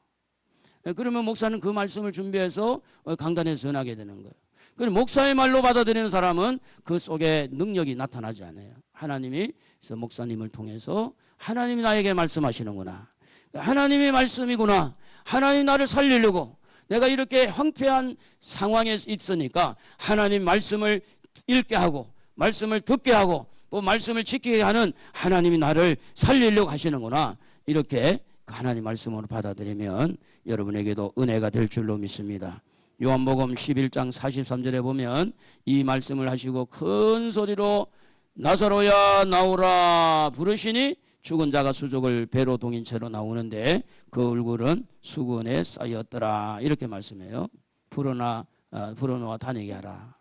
그러면 목사는 그 말씀을 준비해서 강단에서 전하게 되는 거예요. 그럼 목사의 말로 받아들이는 사람은 그 속에 능력이 나타나지 않아요. 하나님이 그래서 목사님을 통해서 하나님이 나에게 말씀하시는구나. 하나님의 말씀이구나. 하나님 나를 살리려고 내가 이렇게 황폐한 상황에 있으니까 하나님 말씀을 읽게 하고 말씀을 듣게 하고 또 말씀을 지키게 하는 하나님이 나를 살리려고 하시는구나. 이렇게 하나님 말씀으로 받아들이면 여러분에게도 은혜가 될 줄로 믿습니다. 요한복음 11장 43절에 보면 이 말씀을 하시고 큰 소리로 나사로야 나오라 부르시니 죽은 자가 수족을 배로 동인 채로 나오는데 그 얼굴은 수건에 쌓였더라. 이렇게 말씀해요. 불어넣어 다니게 하라.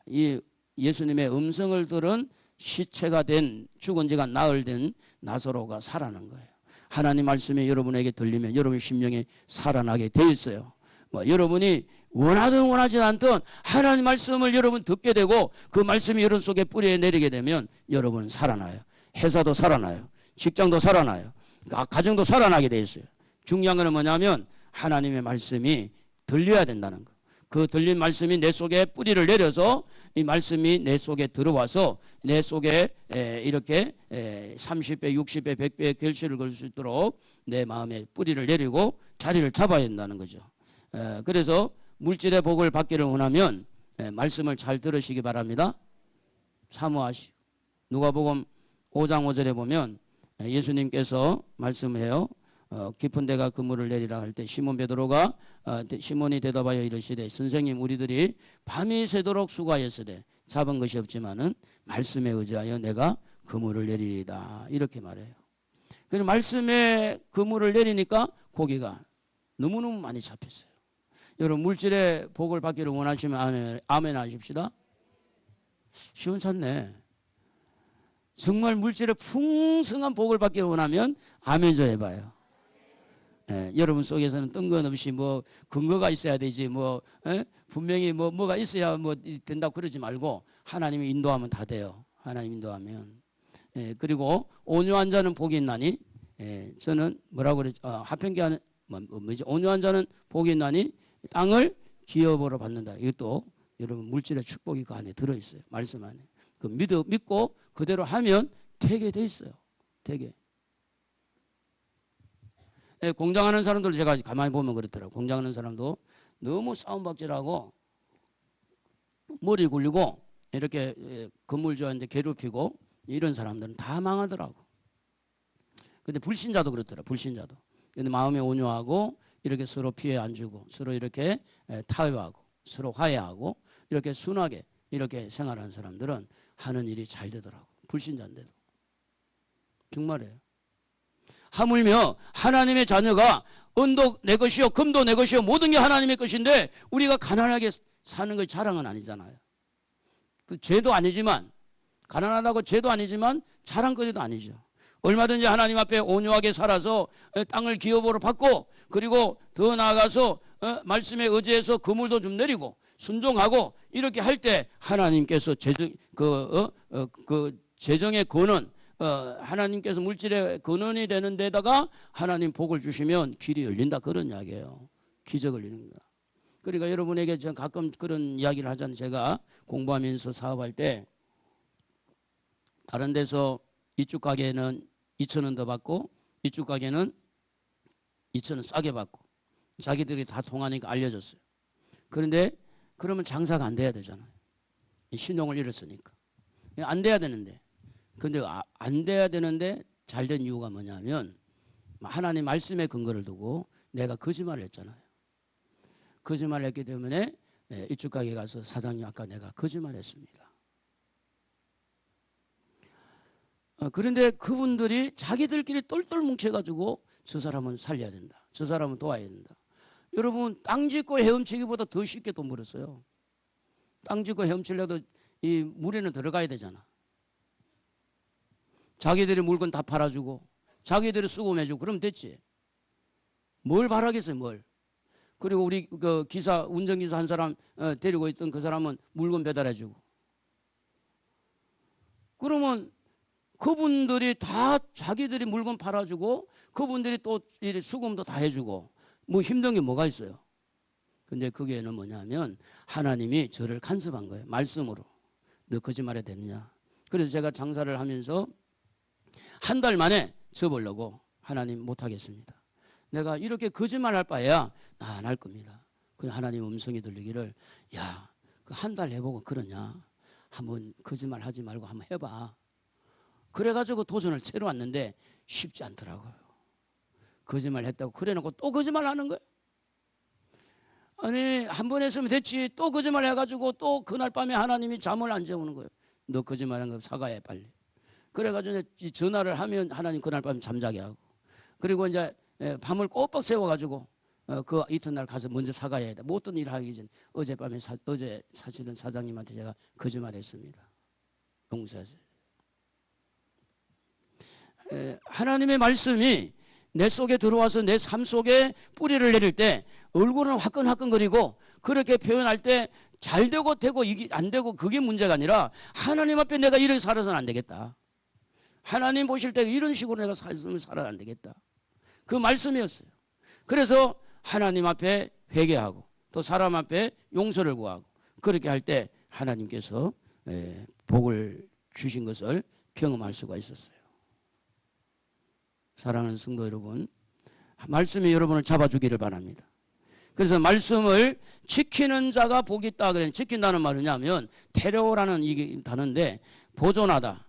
이 예수님의 음성을 들은 시체가 된 죽은 지가 나흘 된 나사로가 살아난 거예요. 하나님 말씀이 여러분에게 들리면 여러분 심령이 살아나게 돼 있어요. 여러분이 원하든 원하지 않든 하나님 말씀을 여러분 듣게 되고 그 말씀이 여러분 속에 뿌리에 내리게 되면 여러분은 살아나요. 회사도 살아나요. 직장도 살아나요. 가정도 살아나게 돼 있어요. 중요한 건 뭐냐면 하나님의 말씀이 들려야 된다는 거. 그 들린 말씀이 내 속에 뿌리를 내려서 이 말씀이 내 속에 들어와서 내 속에 이렇게 30배, 60배, 100배의 결실을 걸 수 있도록 내 마음에 뿌리를 내리고 자리를 잡아야 된다는 거죠. 그래서 물질의 복을 받기를 원하면 말씀을 잘 들으시기 바랍니다. 사모하시고 누가복음 5장 5절에 보면 예수님께서 말씀해요. 깊은 데가 그물을 내리라 할 때 시몬 베드로가 시몬이 대답하여 이르시되 선생님 우리들이 밤이 새도록 수고하였으되 잡은 것이 없지만은 말씀에 의지하여 내가 그물을 내리리다 이렇게 말해요. 그래서 말씀에 그물을 내리니까 고기가 너무너무 많이 잡혔어요. 여러분 물질의 복을 받기를 원하시면 아멘 하십시다. 시원찮네. 정말 물질의 풍성한 복을 받기를 원하면 아멘 좀 해봐요. 여러분 속에서는 뜬금없이 뭐 근거가 있어야 되지 분명히 뭐가 있어야 된다고 그러지 말고 하나님이 인도하면 다 돼요. 하나님 인도하면. 그리고 온유한 자는 복이 있나니 저는 뭐라고 그랬죠? 하평기하는 온유한 자는 복이 있나니 땅을 기업으로 받는다. 이것도 여러분 물질의 축복이 그 안에 들어있어요. 말씀 안에. 그 믿고 그대로 하면 되게 돼 있어요. 되게. 공장하는 사람들 제가 가만히 보면 그렇더라고요. 공장하는 사람도 너무 싸움박질하고 머리 굴리고 이렇게 건물주한테 괴롭히고 이런 사람들은 다 망하더라고. 근데 불신자도 그렇더라고요. 불신자도. 근데 마음이 온유하고 이렇게 서로 피해 안 주고 서로 이렇게 타협하고 서로 화해하고 이렇게 순하게 이렇게 생활하는 사람들은 하는 일이 잘 되더라고. 불신자인데도. 정말이에요. 하물며 하나님의 자녀가 은도 내 것이요 금도 내 것이요 모든 게 하나님의 것인데 우리가 가난하게 사는 것이 자랑은 아니잖아요. 그 죄도 아니지만 가난하다고 죄도 아니지만 자랑거리도 아니죠. 얼마든지 하나님 앞에 온유하게 살아서 땅을 기업으로 받고 그리고 더 나아가서 말씀에 의지해서 그물도 좀 내리고 순종하고 이렇게 할 때 하나님께서 재정의 근원 하나님께서 물질의 근원이 되는 데다가 하나님 복을 주시면 길이 열린다 그런 이야기예요. 기적을 열리는 거다. 그러니까 여러분에게 전 가끔 그런 이야기를 하잖아요. 제가 공부하면서 사업할 때 다른 데서 이쪽 가게는 2,000원 더 받고 이쪽 가게는 2,000원 싸게 받고 자기들이 다 통하니까 알려줬어요. 그런데 그러면 장사가 안 돼야 되잖아요. 신용을 잃었으니까. 안 돼야 되는데. 근데 안 돼야 되는데 잘 된 이유가 뭐냐면 하나님 말씀에 근거를 두고 내가 거짓말을 했잖아요. 거짓말을 했기 때문에 이쪽 가게 가서 사장님 아까 내가 거짓말 했습니다. 그런데 그분들이 자기들끼리 똘똘 뭉쳐가지고 저 사람은 살려야 된다. 저 사람은 도와야 된다. 여러분 땅 짓고 헤엄치기보다 더 쉽게 돈 벌었어요. 땅 짓고 헤엄치려도 이 물에는 들어가야 되잖아. 자기들이 물건 다 팔아주고 자기들이 수금해주고 그러면 됐지. 뭘 바라겠어요, 뭘. 그리고 우리 그 기사, 운전기사 한 사람 데리고 있던 그 사람은 물건 배달해주고. 그러면 그분들이 다 자기들이 물건 팔아주고 그분들이 또 수금도 다 해주고 뭐 힘든 게 뭐가 있어요. 근데 그게는 뭐냐면 하나님이 저를 간섭한 거예요. 말씀으로. 너 거짓말해 됐냐. 그래서 제가 장사를 하면서 한 달 만에 접으려고 하나님 못하겠습니다. 내가 이렇게 거짓말할 바에야 나 안 할 겁니다. 그래서 하나님 음성이 들리기를 야, 그 한 달 해보고 그러냐. 한번 거짓말 하지 말고 한번 해봐. 그래가지고 도전을 채로 왔는데 쉽지 않더라고요. 거짓말 했다고 그래놓고 또 거짓말 하는 거예요. 아니 한 번 했으면 됐지. 또 거짓말 해가지고 또 그날 밤에 하나님이 잠을 안 재우는 거예요. 너 거짓말한 거 사과해 빨리. 그래가지고 이제 전화를 하면 하나님 그날 밤에 잠자게 하고. 그리고 이제 밤을 꼬박 세워가지고 그 이튿날 가서 먼저 사과해야 돼. 뭐 어떤 일을 하기 전에 어젯밤에 어제 사실은 사장님한테 제가 거짓말했습니다. 용서하세요. 하나님의 말씀이 내 속에 들어와서 내 삶 속에 뿌리를 내릴 때 얼굴은 화끈화끈거리고 그렇게 표현할 때 잘 되고 이게 안 되고 그게 문제가 아니라 하나님 앞에 내가 이렇게 살아서는 안 되겠다. 하나님 보실 때 이런 식으로 내가 살아야 안 되겠다. 그 말씀이었어요. 그래서 하나님 앞에 회개하고 또 사람 앞에 용서를 구하고 그렇게 할 때 하나님께서 복을 주신 것을 경험할 수가 있었어요. 사랑하는 성도 여러분, 말씀이 여러분을 잡아주기를 바랍니다. 그래서 말씀을 지키는 자가 복이 있다. 그래. 지킨다는 말은 뭐냐면 테레오라는 이 단어인데 보존하다,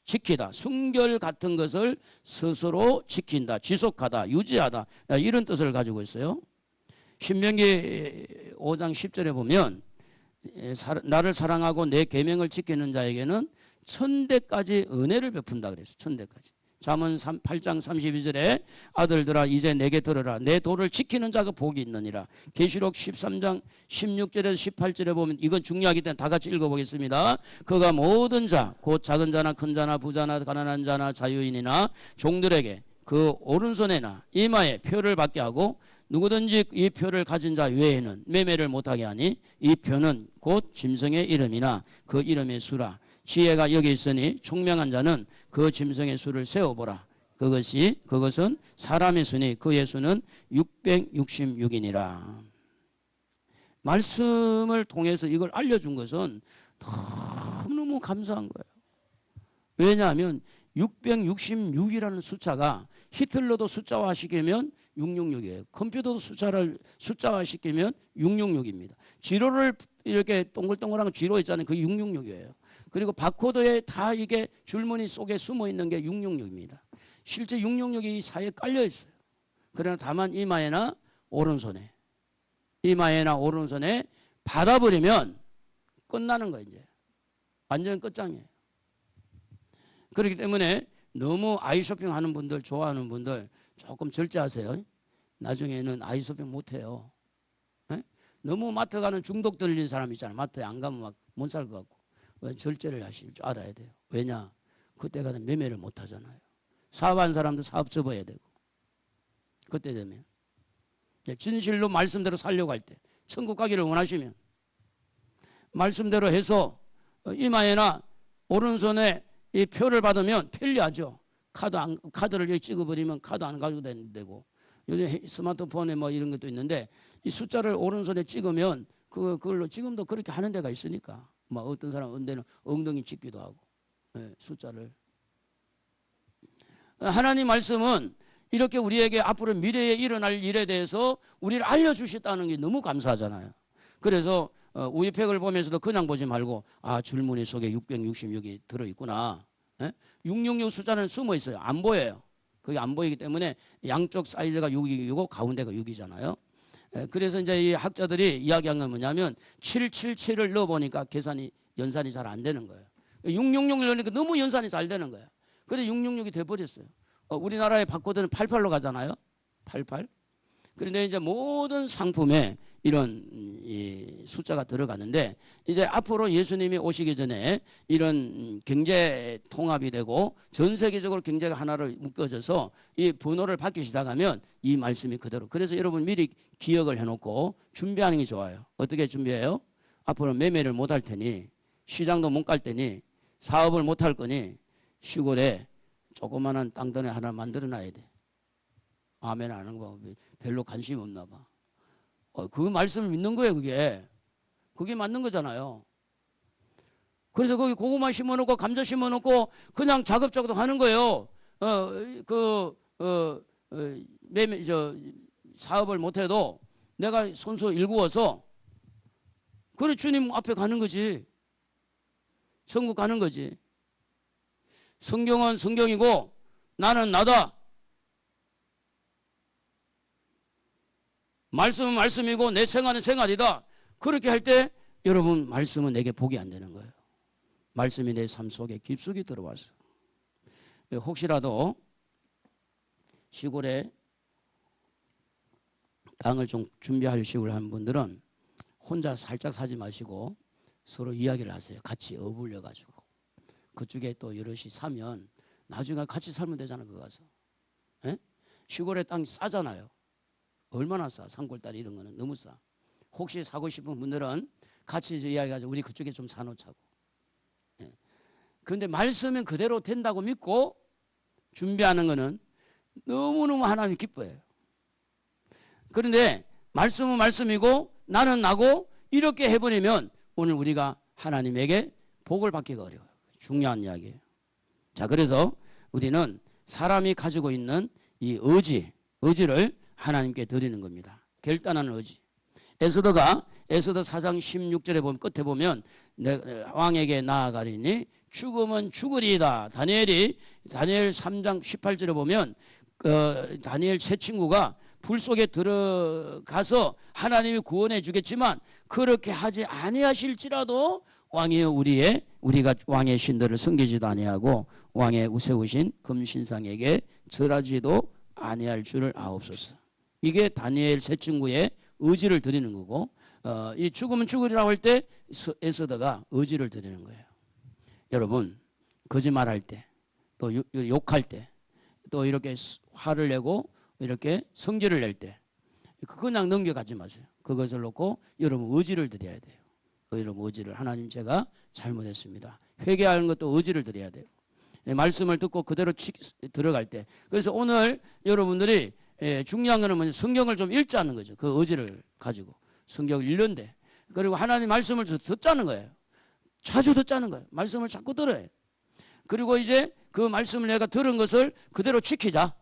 지키다, 순결 같은 것을 스스로 지킨다, 지속하다, 유지하다 이런 뜻을 가지고 있어요. 신명기 5장 10절에 보면 나를 사랑하고 내 계명을 지키는 자에게는 1000대까지 은혜를 베푼다 그랬어요. 1000대까지. 잠언 8장 32절에 아들들아 이제 내게 들으라. 내 도를 지키는 자가 복이 있느니라. 계시록 13장 16절에서 18절에 보면 이건 중요하기 때문에 다 같이 읽어보겠습니다. 그가 모든 자, 곧 작은 자나 큰 자나 부자나 가난한 자나 자유인이나 종들에게 그 오른손에나 이마에 표를 받게 하고 누구든지 이 표를 가진 자 외에는 매매를 못하게 하니 이 표는 곧 짐승의 이름이나 그 이름의 수라. 지혜가 여기 있으니 총명한 자는 그 짐승의 수를 세어보라. 그것은 사람의 수니 그의 수는 666이니라. 말씀을 통해서 이걸 알려준 것은 너무너무 감사한 거예요. 왜냐하면 666이라는 숫자가 히틀러도 숫자화시키면 666이에요. 컴퓨터도 숫자화시키면 666입니다. 지로를 이렇게 동글동글한 지로 있잖아요. 그게 666이에요. 그리고 바코드에 다 이게 줄무늬 속에 숨어 있는 게 666입니다. 실제 666이 이 사이에 깔려 있어요. 그러나 다만 이마에나 오른손에 받아버리면 끝나는 거예요. 이제 완전 끝장이에요. 그렇기 때문에 너무 아이쇼핑 하는 분들, 좋아하는 분들 조금 절제하세요. 나중에는 아이쇼핑 못해요. 너무 마트 가는 중독 들린 사람 있잖아요. 마트에 안 가면 막 못 살 것 같고. 절제를 하실 줄 알아야 돼요. 왜냐? 그때가 되면 매매를 못 하잖아요. 사업한 사람도 사업 접어야 되고. 그때 되면. 진실로 말씀대로 살려고 할 때. 천국 가기를 원하시면. 말씀대로 해서 이마에나 오른손에 이 표를 받으면 편리하죠. 카드를 여기 찍어버리면 카드 안 가지고 되고. 요즘 스마트폰에 뭐 이런 것도 있는데 이 숫자를 오른손에 찍으면 그걸로 지금도 그렇게 하는 데가 있으니까. 뭐 어떤 사람 은대는 엉덩이 찍기도 하고 숫자를. 하나님 말씀은 이렇게 우리에게 앞으로 미래에 일어날 일에 대해서 우리를 알려주셨다는 게 너무 감사하잖아요. 그래서 우유팩을 보면서도 그냥 보지 말고 줄무늬 속에 666이 들어있구나. 666 숫자는 숨어 있어요. 안 보여요. 그게 안 보이기 때문에 양쪽 사이즈가 6이고 가운데가 6이잖아요. 그래서 이제 이 학자들이 이야기한 건 뭐냐면 777을 넣어보니까 연산이 잘 안 되는 거예요. 666을 넣으니까 너무 연산이 잘 되는 거예요. 그래서 666이 돼버렸어요. 우리나라의 바코드는 88로 가잖아요. 88. 그런데 이제 모든 상품에 이런 이 숫자가 들어가는데 이제 앞으로 예수님이 오시기 전에 이런 경제 통합이 되고 전 세계적으로 경제가 하나로 묶어져서 이 번호를 받기 시작하면 이 말씀이 그대로. 그래서 여러분 미리 기억을 해놓고 준비하는 게 좋아요. 어떻게 준비해요? 앞으로 매매를 못 할 테니 시장도 못 갈 테니 사업을 못 할 거니 시골에 조그마한 땅덩이 하나 만들어 놔야 돼. 아멘 안 하는 거 별로 관심이 없나 봐. 그 말씀을 믿는 거예요. 그게 맞는 거잖아요. 그래서 거기 고구마 심어놓고 감자 심어놓고 그냥 작업작업 하는 거예요. 매매 사업을 못해도 내가 손수 일구어서 그래 주님 앞에 가는 거지. 천국 가는 거지. 성경은 성경이고 나는 나다. 말씀은 말씀이고 내 생활은 생활이다. 그렇게 할 때 여러분 말씀은 내게 복이 안 되는 거예요. 말씀이 내 삶 속에 깊숙이 들어와서. 혹시라도 시골에 땅을 좀 준비하시고 한 분들은 혼자 살짝 사지 마시고 서로 이야기를 하세요. 같이 어울려 가지고. 그쪽에 또 여럿이 사면 나중에 같이 살면 되잖아요. 그거 가서. 에? 시골에 땅이 싸잖아요. 얼마나 싸? 산골다리 이런 거는 너무 싸. 혹시 사고 싶은 분들은 같이 이야기하자. 우리 그쪽에 좀 사놓자고. 예. 그런데 말씀은 그대로 된다고 믿고 준비하는 거는 너무너무 하나님 기뻐해요. 그런데 말씀은 말씀이고 나는 나고 이렇게 해버리면 오늘 우리가 하나님에게 복을 받기가 어려워요. 중요한 이야기예요. 자, 그래서 우리는 사람이 가지고 있는 이 의지를 하나님께 드리는 겁니다. 결단하는 의지. 에스더 4장 16절에 보면 끝에 보면 왕에게 나아가리니 죽으면 죽으리이다. 다니엘 3장 18절에 보면 다니엘 세 친구가 불 속에 들어가서 하나님이 구원해 주겠지만 그렇게 하지 아니하실지라도 왕이여 우리가 왕의 신들을 섬기지도 아니하고 왕의 세우신 금신상에게 절하지도 아니할 줄을 아옵소서. 이게 다니엘 세 친구의 의지를 드리는 거고 이 죽으면 죽으리라고 할 때 에스더가 의지를 드리는 거예요. 여러분 거짓말할 때 또 욕할 때 또 이렇게 화를 내고 이렇게 성질을 낼 때 그냥 넘겨가지 마세요. 그것을 놓고 여러분 의지를 드려야 돼요. 여러분 의지를 하나님 제가 잘못했습니다. 회개하는 것도 의지를 드려야 돼요. 말씀을 듣고 그대로 들어갈 때. 그래서 오늘 여러분들이 중요한 거는 뭐냐 성경을 좀 읽자는 거죠. 그 의지를 가지고 성경을 읽는데 그리고 하나님 말씀을 듣자는 거예요. 자주 듣자는 거예요. 말씀을 자꾸 들어요. 그리고 이제 그 말씀을 내가 들은 것을 그대로 지키자.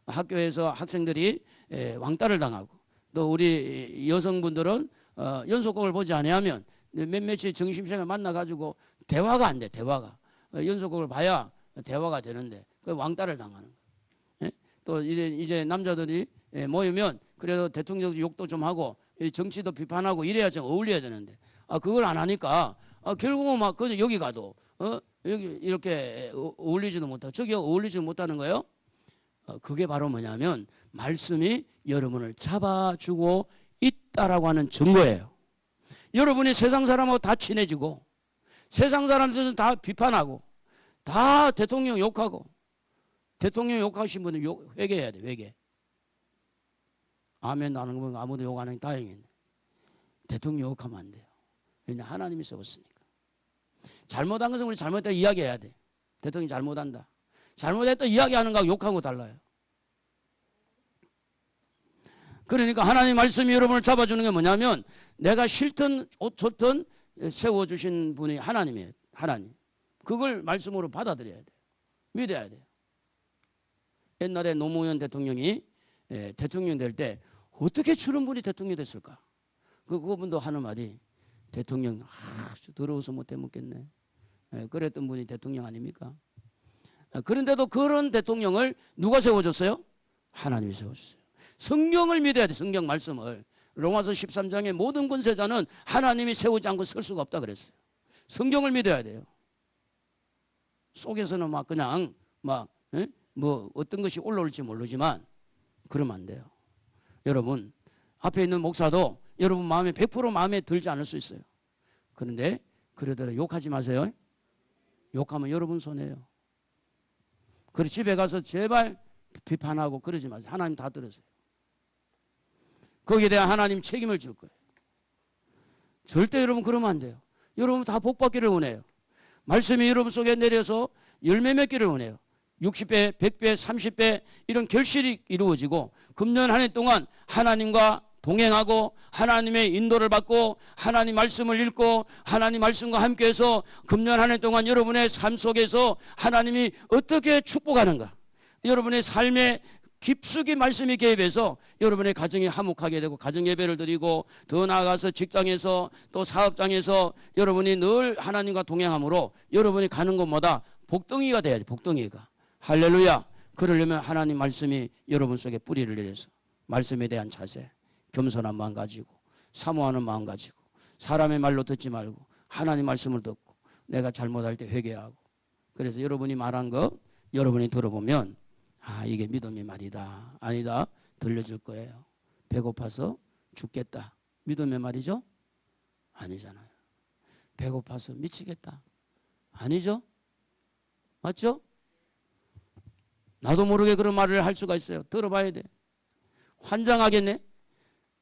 학교에서 학생들이 왕따를 당하고 또 우리 여성분들은 연속극을 보지 아니하면 몇몇이 점심시간에 만나가지고 대화가 안 돼. 대화가 연속극을 봐야 대화가 되는데 그 왕따를 당하는 거예요. 또 이제 남자들이 모이면 그래도 대통령 욕도 좀 하고 정치도 비판하고 이래야 좀 어울려야 되는데 그걸 안 하니까 결국은 막 여기 가도 여기 이렇게 어울리지도 못하고 저기 어울리지도 못하는 거예요. 그게 바로 뭐냐면 말씀이 여러분을 잡아주고 있다라고 하는 증거예요. 여러분이 세상 사람하고 다 친해지고 세상 사람들은 다 비판하고 다 대통령 욕하고 대통령 욕하신 분은 회개해야 돼. 회개. 아멘 나는 거 아무도 욕 안 하니 다행이네. 대통령 욕하면 안 돼요. 왜냐 하나님이 세웠으니까. 잘못한 것은 우리 잘못했다 이야기해야 돼. 대통령이 잘못한다. 잘못했다 이야기하는 거하고 욕하고 달라요. 그러니까 하나님 말씀이 여러분을 잡아주는 게 뭐냐면 내가 싫든 좋든 세워주신 분이 하나님이에요. 하나님. 그걸 말씀으로 받아들여야 돼요. 믿어야 돼요. 옛날에 노무현 대통령이 대통령 될 때 어떻게 저런 분이 대통령이 됐을까? 그분도 하는 말이 대통령 아주 더러워서 못해 먹겠네. 그랬던 분이 대통령 아닙니까? 그런데도 그런 대통령을 누가 세워줬어요? 하나님이 세워줬어요. 성경을 믿어야 돼. 성경 말씀을. 로마서 13장의 모든 권세자는 하나님이 세우지 않고 설 수가 없다 그랬어요. 성경을 믿어야 돼요. 속에서는 막 그냥 뭐 어떤 것이 올라올지 모르지만 그러면 안 돼요. 여러분 앞에 있는 목사도 여러분 마음에 100% 마음에 들지 않을 수 있어요. 그런데 그러더라도 욕하지 마세요. 욕하면 여러분 손해예요. 그리고 집에 가서 제발 비판하고 그러지 마세요. 하나님 다 들으세요. 거기에 대한 하나님 책임을 질 거예요. 절대 여러분 그러면 안 돼요. 여러분 다 복받기를 원해요. 말씀이 여러분 속에 내려서 열매 맺기를 원해요. 60배, 100배, 30배 이런 결실이 이루어지고 금년 한 해 동안 하나님과 동행하고 하나님의 인도를 받고 하나님 말씀을 읽고 하나님 말씀과 함께해서 금년 한 해 동안 여러분의 삶 속에서 하나님이 어떻게 축복하는가, 여러분의 삶에 깊숙이 말씀이 개입해서 여러분의 가정이 화목하게 되고 가정 예배를 드리고 더 나아가서 직장에서 또 사업장에서 여러분이 늘 하나님과 동행함으로 여러분이 가는 곳마다 복덩이가 돼야지. 복덩이가. 할렐루야. 그러려면 하나님 말씀이 여러분 속에 뿌리를 내려서 말씀에 대한 자세, 겸손한 마음 가지고 사모하는 마음 가지고 사람의 말로 듣지 말고 하나님 말씀을 듣고 내가 잘못할 때 회개하고, 그래서 여러분이 말한 거 여러분이 들어보면 아, 이게 믿음의 말이다. 아니다. 들려줄 거예요. 배고파서 죽겠다. 믿음의 말이죠? 아니잖아요. 배고파서 미치겠다. 아니죠? 맞죠? 나도 모르게 그런 말을 할 수가 있어요. 들어봐야 돼. 환장하겠네?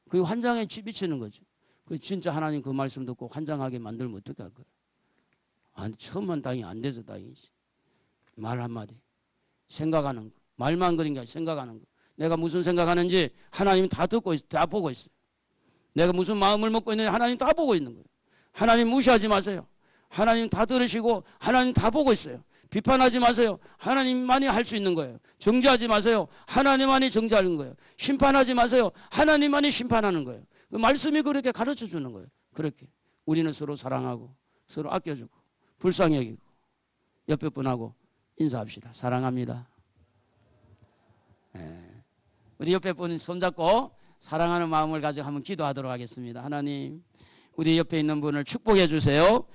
그 환장에 미치는 거죠. 그 진짜 하나님 그 말씀 듣고 환장하게 만들면 어떻게 할 거예요? 아니, 처음만 다행히 안 돼서 다행이지. 말 한마디. 생각하는 거. 말만 그런 게 아니라 생각하는 거. 내가 무슨 생각하는지 하나님 다 듣고 다 보고 있어요. 내가 무슨 마음을 먹고 있는지 하나님 다 보고 있는 거예요. 하나님 무시하지 마세요. 하나님 다 들으시고 하나님 다 보고 있어요. 비판하지 마세요. 하나님만이 할 수 있는 거예요. 정죄하지 마세요. 하나님만이 정죄하는 거예요. 심판하지 마세요. 하나님만이 심판하는 거예요. 그 말씀이 그렇게 가르쳐 주는 거예요. 그렇게 우리는 서로 사랑하고 서로 아껴주고 불쌍히 여기고 옆에 분하고 인사합시다. 사랑합니다. 우리 옆에 분 손잡고 사랑하는 마음을 가지고 한번 기도하도록 하겠습니다. 하나님, 우리 옆에 있는 분을 축복해 주세요.